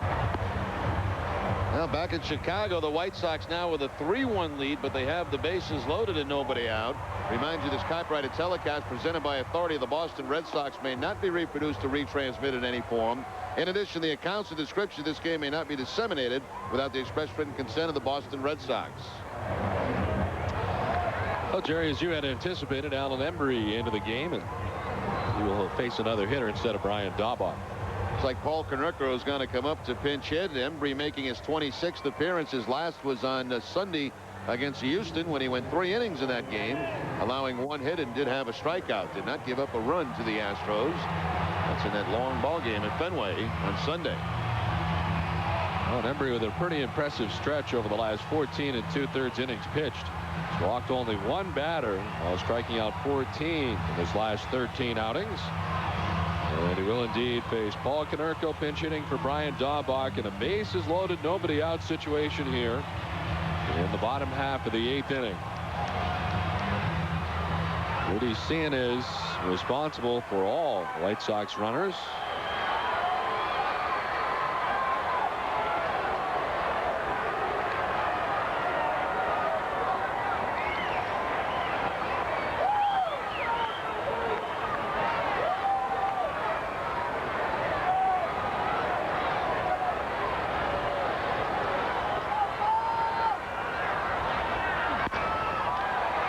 Well, back in Chicago, the White Sox now with a 3-1 lead, but they have the bases loaded and nobody out. Remind you, this copyrighted telecast presented by authority of the Boston Red Sox may not be reproduced or retransmitted in any form. In addition, the accounts and description of this game may not be disseminated without the express written consent of the Boston Red Sox. Well, Jerry, as you had anticipated, Alan Embry into the game, and he will face another hitter instead of Brian Daubach. It's like Paul Konerko is going to come up to pinch hit. Embry making his 26th appearance. His last was on Sunday against Houston when he went 3 innings in that game, allowing 1 hit and did have a strikeout. Did not give up a run to the Astros. That's in that long ball game at Fenway on Sunday. Well, Embry with a pretty impressive stretch over the last 14 2/3 innings pitched. He's walked only 1 batter while striking out 14 in his last 13 outings. And he will indeed face Paul Konerko pinch hitting for Brian Daubach in a bases loaded, nobody out situation here in the bottom half of the 8th inning. Rudy Cian is responsible for all White Sox runners.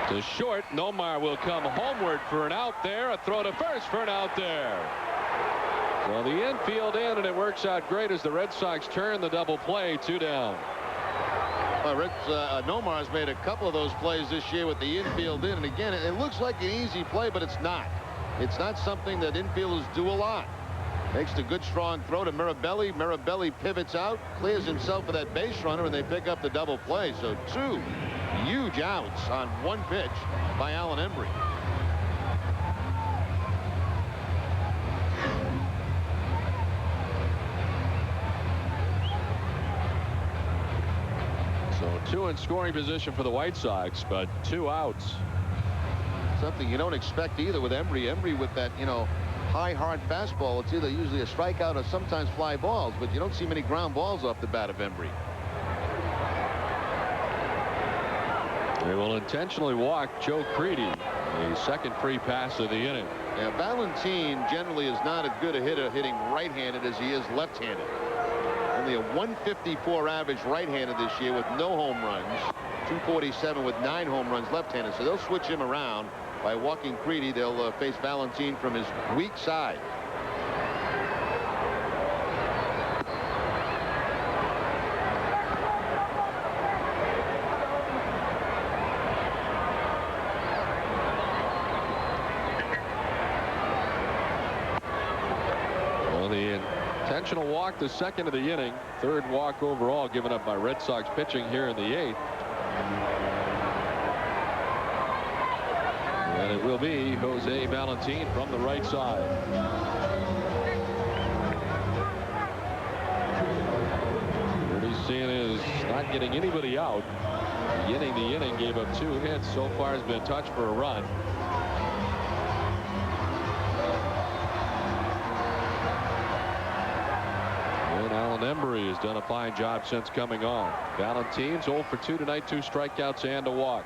To short, Nomar will come homeward for an out there. A throw to first for an out there. So the infield in, and it works out great as the Red Sox turn the double play. 2 down. Nomar's made a couple of those plays this year with the infield in, and again, it looks like an easy play, but it's not. It's not something that infielders do a lot. Makes the good strong throw to Mirabelli. Mirabelli pivots out, clears himself for that base runner, and they pick up the double play. So 2 huge outs on 1 pitch by Alan Embry. 2 in scoring position for the White Sox, but 2 outs. Something you don't expect either with Embry. Embry with that, high, hard fastball. It's either usually a strikeout or sometimes fly balls, but you don't see many ground balls off the bat of Embry. They will intentionally walk Joe Creedy, the second free pass of the inning. Yeah, Valentin generally is not as good a hitter hitting right-handed as he is left-handed. Only a 154 average right-handed this year with no home runs. 247 with 9 home runs left-handed. So they'll switch him around by walking Creedy. They'll face Valentin from his weak side. Intentional walk the second of the inning. 3rd walk overall given up by Red Sox pitching here in the 8th. And it will be Jose Valentin from the right side. What he's seeing is not getting anybody out. Beginning the inning, gave up 2 hits. So far has been touched for a run. Embry has done a fine job since coming on. Valentin's 0 for 2 tonight, 2 strikeouts and a walk.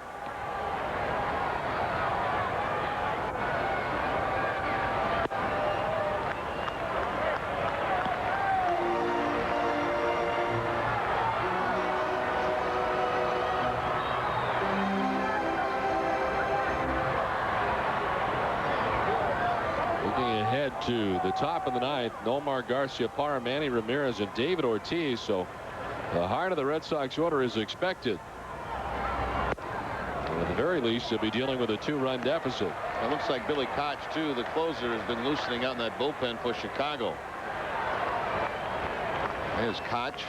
To the top of the 9th, Nomar Garcia-Parra, Manny Ramirez, and David Ortiz. So the heart of the Red Sox order is expected. And at the very least, they'll be dealing with a 2-run deficit. It looks like Billy Koch, too, the closer, has been loosening out in that bullpen for Chicago. There's Koch.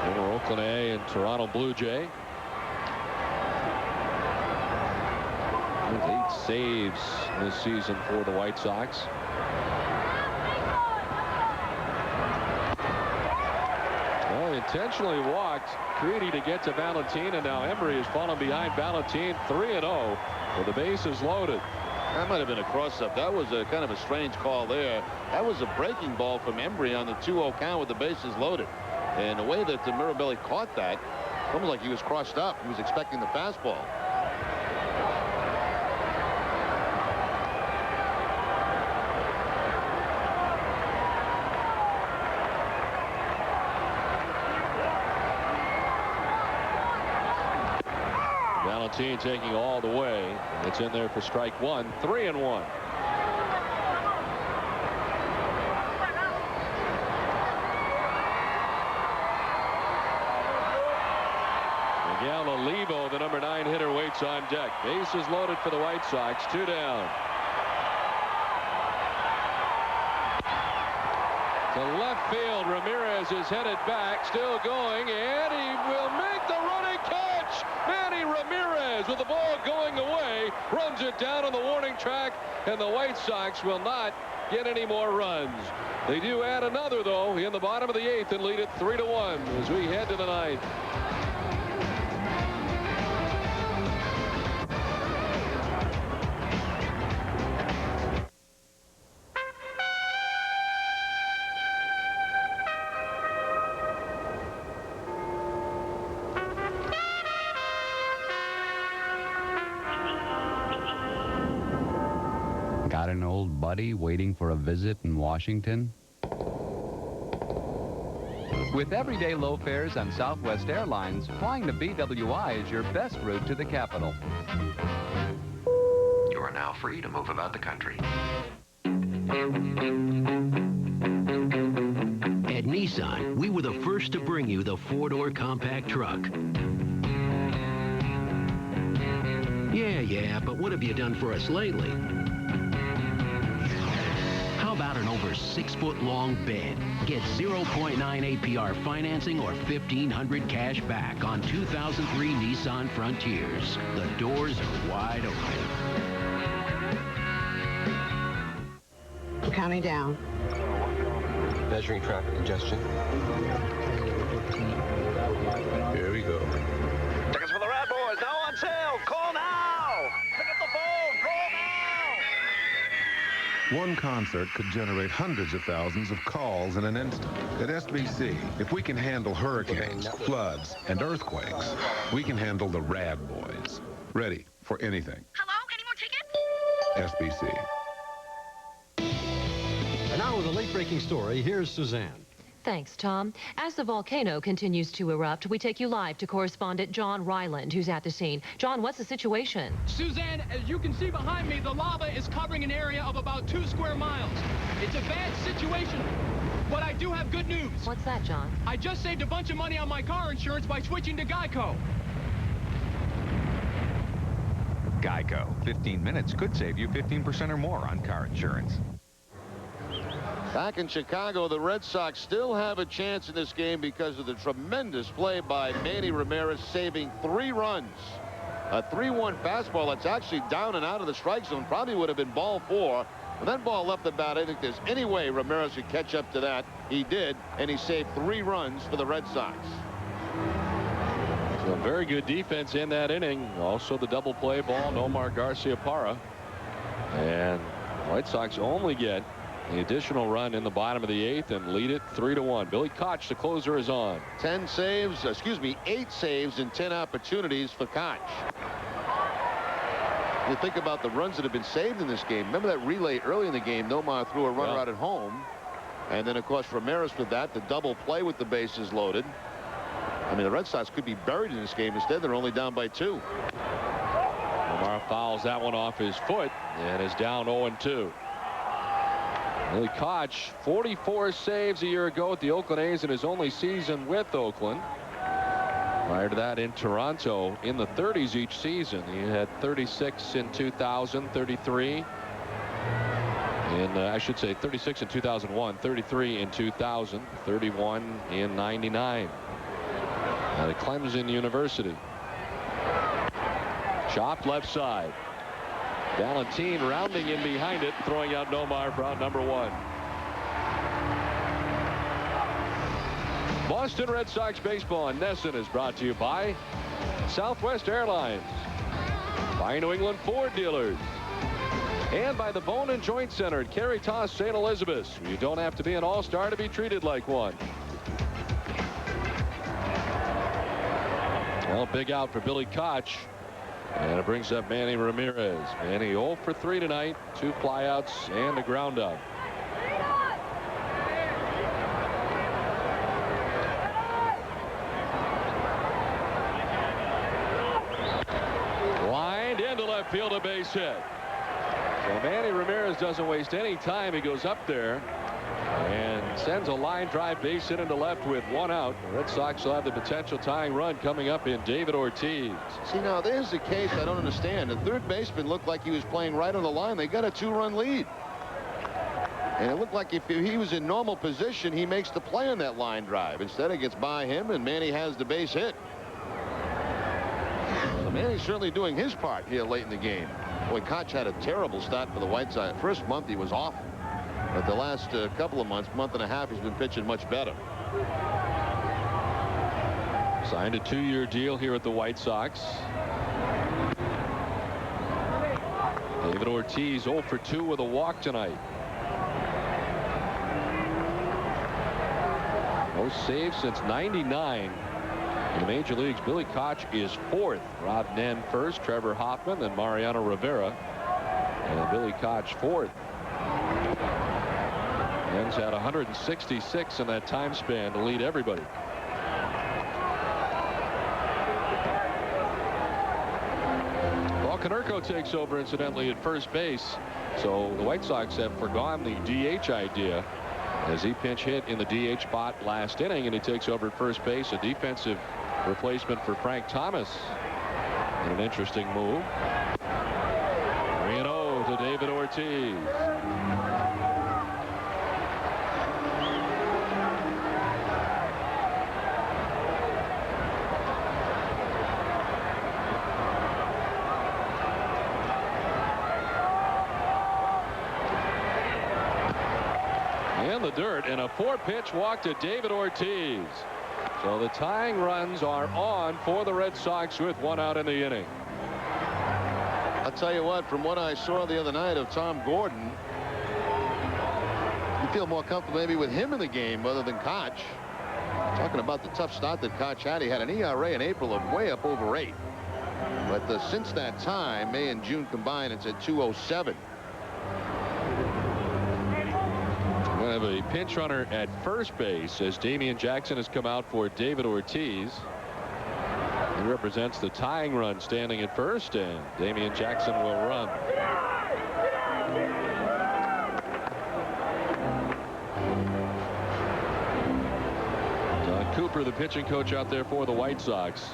Former Oakland A and Toronto Blue Jay. 8 saves this season for the White Sox. Well, intentionally walked Creedy to get to Valentin, and now Embry has fallen behind Valentin 3-0 with the bases loaded. That might have been a cross-up. That was a kind of a strange call there. That was a breaking ball from Embry on the 2-0 count with the bases loaded. And the way that the Mirabelli caught that, almost like he was crossed up. He was expecting the fastball. Valentin taking all the way. It's in there for strike 1. 3-1. Miguel Olivo, the number 9 hitter, waits on deck. Bases loaded for the White Sox. 2 down. To left field, Ramirez is headed back, still going, and he will make the running catch. Manny Ramirez, with the ball going away, runs it down on the warning track, and the White Sox will not get any more runs. They do add another, though, in the bottom of the 8th and lead it 3-1 as we head to the 9th. Got an old buddy waiting for a visit in Washington? With everyday low fares on Southwest Airlines, flying to BWI is your best route to the capital. You are now free to move about the country. At Nissan, we were the first to bring you the 4-door compact truck. Yeah, but what have you done for us lately? How about an over 6-foot-long bed? Get 0.9 APR financing or $1,500 cash back on 2003 Nissan Frontiers. The doors are wide open. Counting down. Measuring traffic congestion. Here we go. Tickets for the Rad Boys now on sale. Call now. Pick up the phone. Call now. One concert could generate hundreds of thousands of calls in an instant. At SBC, if we can handle hurricanes, floods, and earthquakes, we can handle the Rad Boys. Ready for anything. Hello? Any more tickets? SBC. And now with a late-breaking story, here's Suzanne. Thanks, Tom. As the volcano continues to erupt, we take you live to correspondent John Ryland, who's at the scene. John, what's the situation? Suzanne, as you can see behind me, the lava is covering an area of about 2 square miles. It's a bad situation, but I do have good news. What's that, John? I just saved a bunch of money on my car insurance by switching to Geico. Geico. 15 minutes could save you 15% or more on car insurance. Back in Chicago, the Red Sox still have a chance in this game because of the tremendous play by Manny Ramirez, saving 3 runs. A 3-1 fastball that's actually down and out of the strike zone probably would have been ball 4. When that ball left the bat, I think there's any way Ramirez could catch up to that. He did, and he saved 3 runs for the Red Sox. So very good defense in that inning. Also the double play ball, Nomar Garciaparra. And the White Sox only get the additional run in the bottom of the 8th and lead it 3-1. Billy Koch, the closer, is on. 8 saves and 10 opportunities for Koch. You think about the runs that have been saved in this game. Remember that relay early in the game? Nomar threw a runner out at home. And then, of course, Ramirez with that, the double play with the bases loaded. I mean, the Red Sox could be buried in this game. Instead, they're only down by 2. Nomar fouls that one off his foot and is down 0-2. Billy Koch, 44 saves a year ago at the Oakland A's in his only season with Oakland. Prior to that in Toronto in the 30s each season. He had 36 in 2000, 33 I should say 36 in 2001, 33 in 2000, 31 in 99 at Clemson University. Chopped left side. Valentine rounding in behind it, throwing out Nomar for out number 1. Boston Red Sox baseball in Nesson is brought to you by Southwest Airlines, by New England Ford dealers, and by the Bone and Joint Center at Caritas St. Elizabeth. You don't have to be an all-star to be treated like one. Well, big out for Billy Koch. And it brings up Manny Ramirez. Manny 0 for 3 tonight. 2 flyouts and a ground out. Lined into left field, a base hit. So Manny Ramirez doesn't waste any time. He goes up there and sends a line drive base hit into left with 1 out. The Red Sox will have the potential tying run coming up in David Ortiz. See, now there's the case I don't understand. The third baseman looked like he was playing right on the line. They got a 2-run lead. And it looked like if he was in normal position, he makes the play on that line drive. Instead, it gets by him, and Manny has the base hit. Well, Manny's certainly doing his part here late in the game. Boy, Koch had a terrible start for the White Sox. First month, he was awful. But the last couple of months, month and a half, he's been pitching much better. Signed a 2-year deal here at the White Sox. David Ortiz 0 for 2 with a walk tonight. No saves since '99 in the major leagues. Billy Koch is 4th. Rob Nen first, Trevor Hoffman, then Mariano Rivera, and Billy Koch 4th. Nen's had 166 in that time span to lead everybody. Well, Konerko takes over incidentally at first base, so the White Sox have forgone the DH idea as he pinch hit in the DH spot last inning, and he takes over at first base, a defensive replacement for Frank Thomas in an interesting move. 3-0 to David Ortiz. in the dirt, and a 4-pitch walk to David Ortiz. So the tying runs are on for the Red Sox with 1 out in the inning. I'll tell you what, from what I saw the other night of Tom Gordon, you feel more comfortable maybe with him in the game other than Koch. Talking about the tough start that Koch had. He had an ERA in April of way up over 8. But since that time, May and June combined, it's at 207. We have a pinch runner at first base as Damian Jackson has come out for David Ortiz. He represents the tying run standing at first, and Damian Jackson will run. Don Cooper, the pitching coach out there for the White Sox.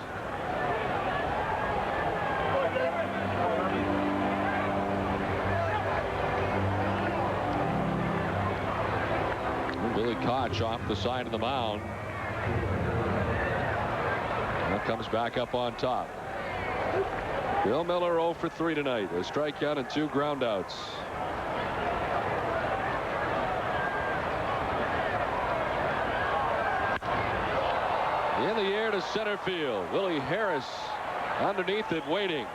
Billy Koch off the side of the mound. That comes back up on top. Bill Miller 0 for 3 tonight. A strikeout and 2 groundouts. In the air to center field. Willie Harris underneath it waiting.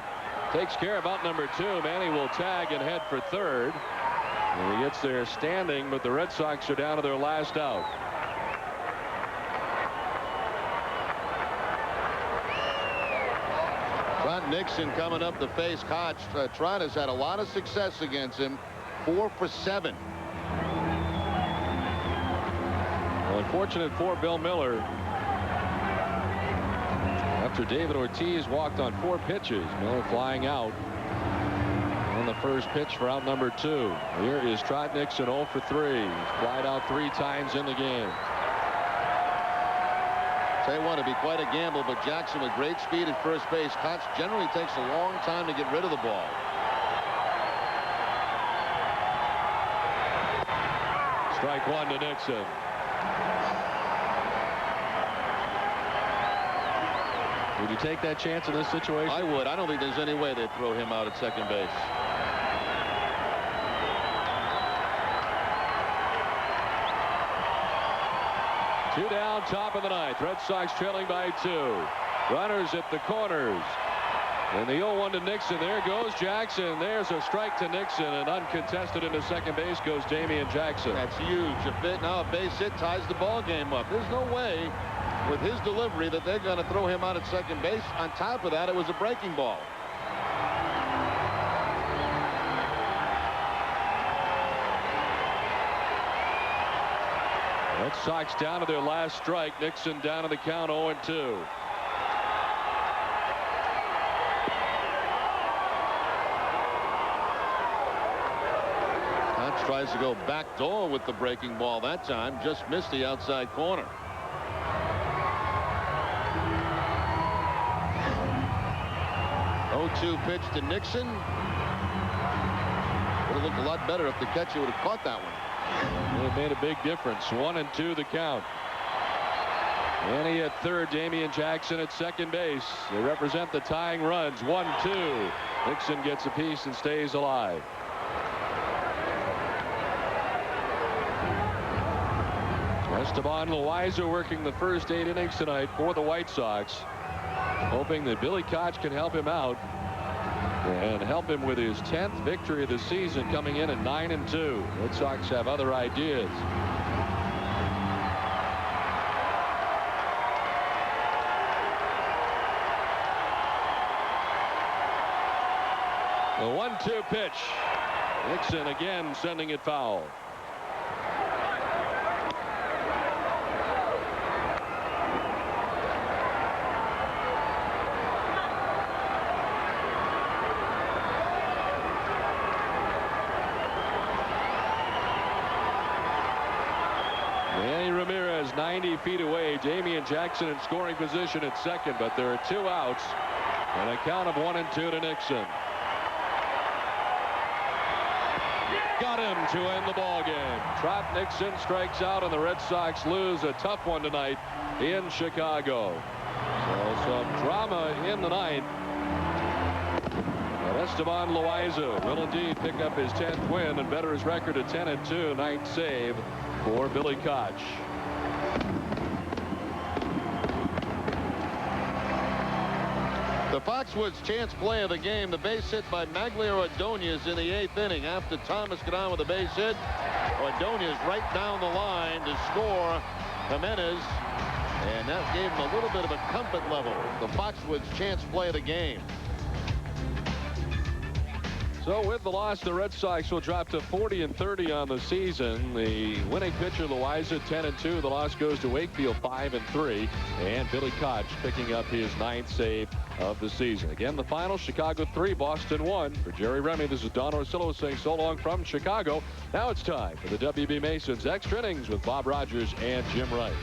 Takes care of out number 2. Manny will tag and head for third. And he gets there standing, but the Red Sox are down to their last out. Trot Nixon coming up to face Koch. Trot has had a lot of success against him. 4 for 7. Well, unfortunate for Bill Miller. After David Ortiz walked on 4 pitches, Miller flying out on the first pitch for out number 2. Here is Trot Nixon 0 for 3. He's flied out 3 times in the game. Tell you what, it'd be quite a gamble, but Jackson with great speed at first base. Koch generally takes a long time to get rid of the ball. Strike 1 to Nixon. Would you take that chance in this situation? I would. I don't think there's any way they'd throw him out at second base. Two down, top of the 9th. Red Sox trailing by 2. Runners at the corners. And the 0-1 to Nixon. There goes Jackson. There's a strike to Nixon, and uncontested into second base goes Damian Jackson. That's huge. Now a base hit ties the ball game up. There's no way with his delivery that they're going to throw him out at second base. On top of that, it was a breaking ball. Red Sox down to their last strike. Nixon down to the count 0-2. Koch tries to go back door with the breaking ball that time. Just missed the outside corner. Oh-2 pitch to Nixon. Would have looked a lot better if the catcher would have caught that one. It made a big difference. 1-2 the count. Manny at third. Damian Jackson at second base. They represent the tying runs. 1-2. Nixon gets a piece and stays alive. Estaban Loaiza working the first 8 innings tonight for the White Sox, hoping that Billy Koch can help him out and help him with his 10th victory of the season, coming in at 9-2. Red Sox have other ideas. The 1-2 pitch. Nixon again sending it foul. Manny Ramirez 90 feet away. Damian Jackson in scoring position at second, but there are 2 outs and a count of 1-2 to Nixon. Got him to end the ball game. Trot Nixon strikes out, and the Red Sox lose a tough one tonight in Chicago. So some drama in the 9th. But Estaban Loaiza will indeed pick up his 10th win and better his record at 10-2. Ninth save for Billy Koch. The Foxwoods chance play of the game, the base hit by Maglio Ordonez in the 8th inning. After Thomas got on with a base hit, Ordonez right down the line to score Jimenez, and that gave him a little bit of a comfort level. The Foxwoods chance play of the game. So with the loss, the Red Sox will drop to 40-30 on the season. The winning pitcher, Loaiza, 10-2. The loss goes to Wakefield, 5-3. And Billy Koch picking up his 9th save of the season. Again, the final, Chicago 3, Boston 1. For Jerry Remy, this is Don Orsillo saying so long from Chicago. Now it's time for the WB Masons Extra Innings with Bob Rogers and Jim Rice.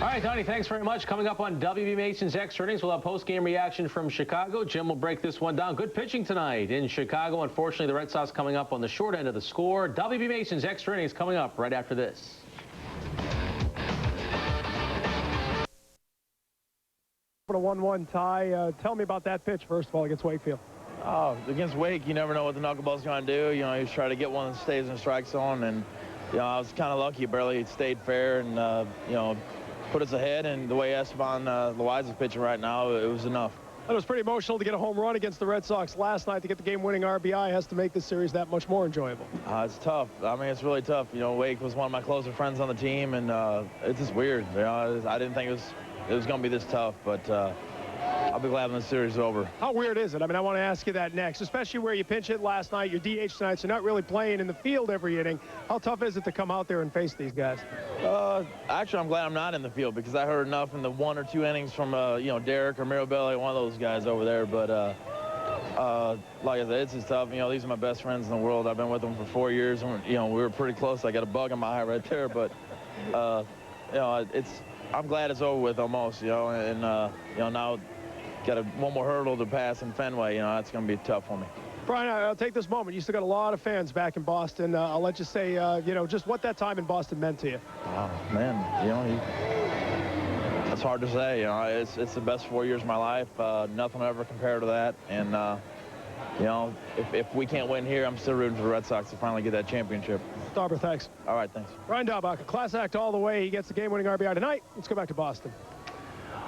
All right, Donnie, thanks very much. Coming up on WB Mason's Extra Innings, we'll have post-game reaction from Chicago. Jim will break this one down. Good pitching tonight in Chicago. Unfortunately, the Red Sox coming up on the short end of the score. WB Mason's Extra Innings coming up right after this. For a 1-1 tie, tell me about that pitch, first of all, against Wakefield. Oh, against Wake, you never know what the knuckleball's going to do. You know, you try to get one that stays in the strike zone, and, you know, I was kind of lucky. Barely stayed fair, and, you know, put us ahead, and the way Estaban Loaiza is pitching right now, it was enough. It was pretty emotional to get a home run against the Red Sox last night. To get the game-winning RBI has to make this series that much more enjoyable. It's tough. I mean, it's really tough. You know, Wake was one of my closer friends on the team, and it's just weird. You know, I didn't think it was going to be this tough, but I'll be glad when the series is over. How weird is it? I mean, I want to ask you that next, especially where you pinch hit last night, you're DH tonight, so not really playing in the field every inning. How tough is it to come out there and face these guys? Actually, I'm glad I'm not in the field because I heard enough in the 1 or 2 innings from, you know, Derek or Mirabelli, one of those guys over there. But like I said, it's just tough. You know, these are my best friends in the world. I've been with them for 4 years, and, you know, we were pretty close. I got a bug in my eye right there, but, you know, I'm glad it's over with almost, you know, and, you know, now got one more hurdle to pass in Fenway. You know, that's going to be tough for me. Brian, I'll take this moment. You still got a lot of fans back in Boston. I'll let you say, you know, just what that time in Boston meant to you. Oh, man, you know, it's hard to say. You know, it's the best 4 years of my life. Nothing will ever compare to that. And, you know, if we can't win here, I'm still rooting for the Red Sox to finally get that championship. Dauber, thanks. All right, thanks. Brian Daubach, a class act all the way. He gets the game-winning RBI tonight. Let's go back to Boston.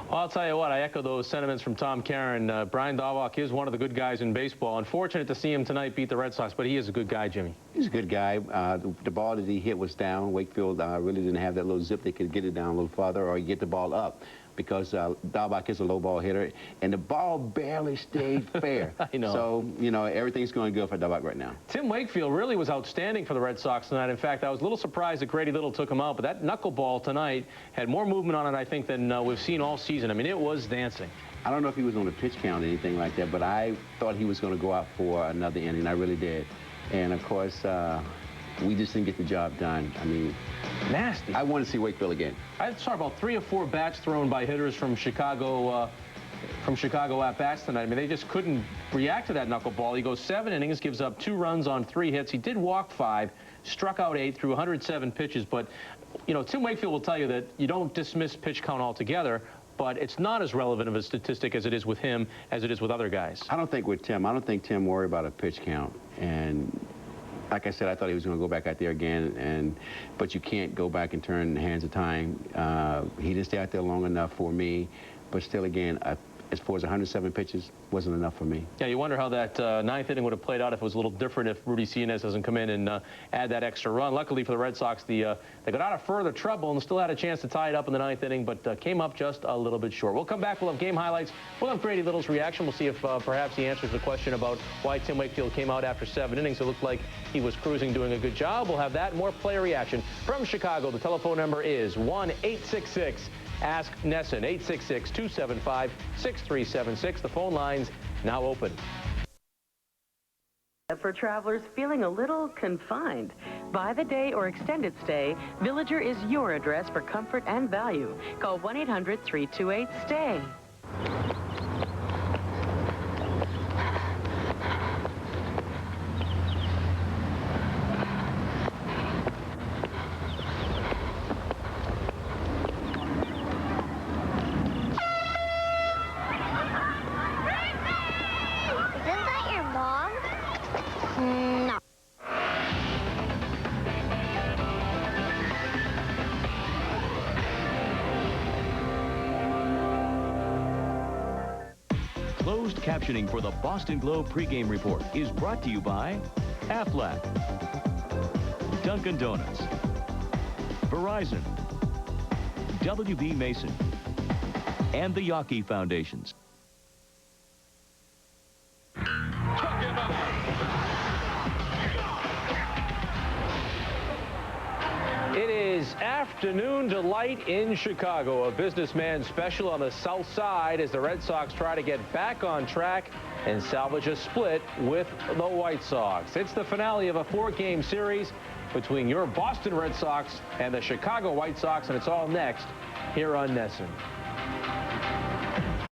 Well, I'll tell you what, I echo those sentiments from Tom Caron. Brian Daubach is one of the good guys in baseball. Unfortunate to see him tonight beat the Red Sox, but he is a good guy, Jimmy. He's a good guy. The ball that he hit was down. Wakefield really didn't have that little zip. They could get it down a little farther or get the ball up because Daubach is a low ball hitter, and the ball barely stayed fair. I know. So, you know, everything's going good for Daubach right now. Tim Wakefield really was outstanding for the Red Sox tonight. In fact, I was a little surprised that Grady Little took him out, but that knuckleball tonight had more movement on it, I think, than we've seen all season. I mean, it was dancing. I don't know if he was on a pitch count or anything like that, but I thought he was going to go out for another inning. I really did. And, of course, we just didn't get the job done. I mean, nasty. I want to see Wakefield again. I saw about 3 or 4 bats thrown by hitters from Chicago at bats tonight. I mean, they just couldn't react to that knuckleball. He goes 7 innings, gives up 2 runs on 3 hits. He did walk 5, struck out 8 through 107 pitches. But, you know, Tim Wakefield will tell you that you don't dismiss pitch count altogether, but it's not as relevant of a statistic as it is with him as it is with other guys. I don't think with Tim. I don't think Tim worried about a pitch count. And like I said, I thought he was going to go back out there again, but you can't go back and turn the hands of time. He didn't stay out there long enough for me, but still, again, as far as 107 pitches, wasn't enough for me. Yeah, you wonder how that 9th inning would have played out if it was a little different if Rudy Cianez doesn't come in and add that extra run. Luckily for the Red Sox, they got out of further trouble and still had a chance to tie it up in the 9th inning, but came up just a little bit short. We'll come back. We'll have game highlights. We'll have Grady Little's reaction. We'll see if perhaps he answers the question about why Tim Wakefield came out after 7 innings. It looked like he was cruising, doing a good job. We'll have that and more player reaction from Chicago. The telephone number is 1-866 Ask Nesson, 866-275-6376. The phone lines now open. For travelers feeling a little confined, by the day or extended stay, Villager is your address for comfort and value. Call 1-800-328-STAY. Closed captioning for the Boston Globe pregame report is brought to you by Aflac, Dunkin' Donuts, Verizon, W.B. Mason, and the Yawkey Foundations. It is afternoon delight in Chicago, a businessman special on the south side as the Red Sox try to get back on track and salvage a split with the White Sox. It's the finale of a 4-game series between your Boston Red Sox and the Chicago White Sox, and it's all next here on NESN.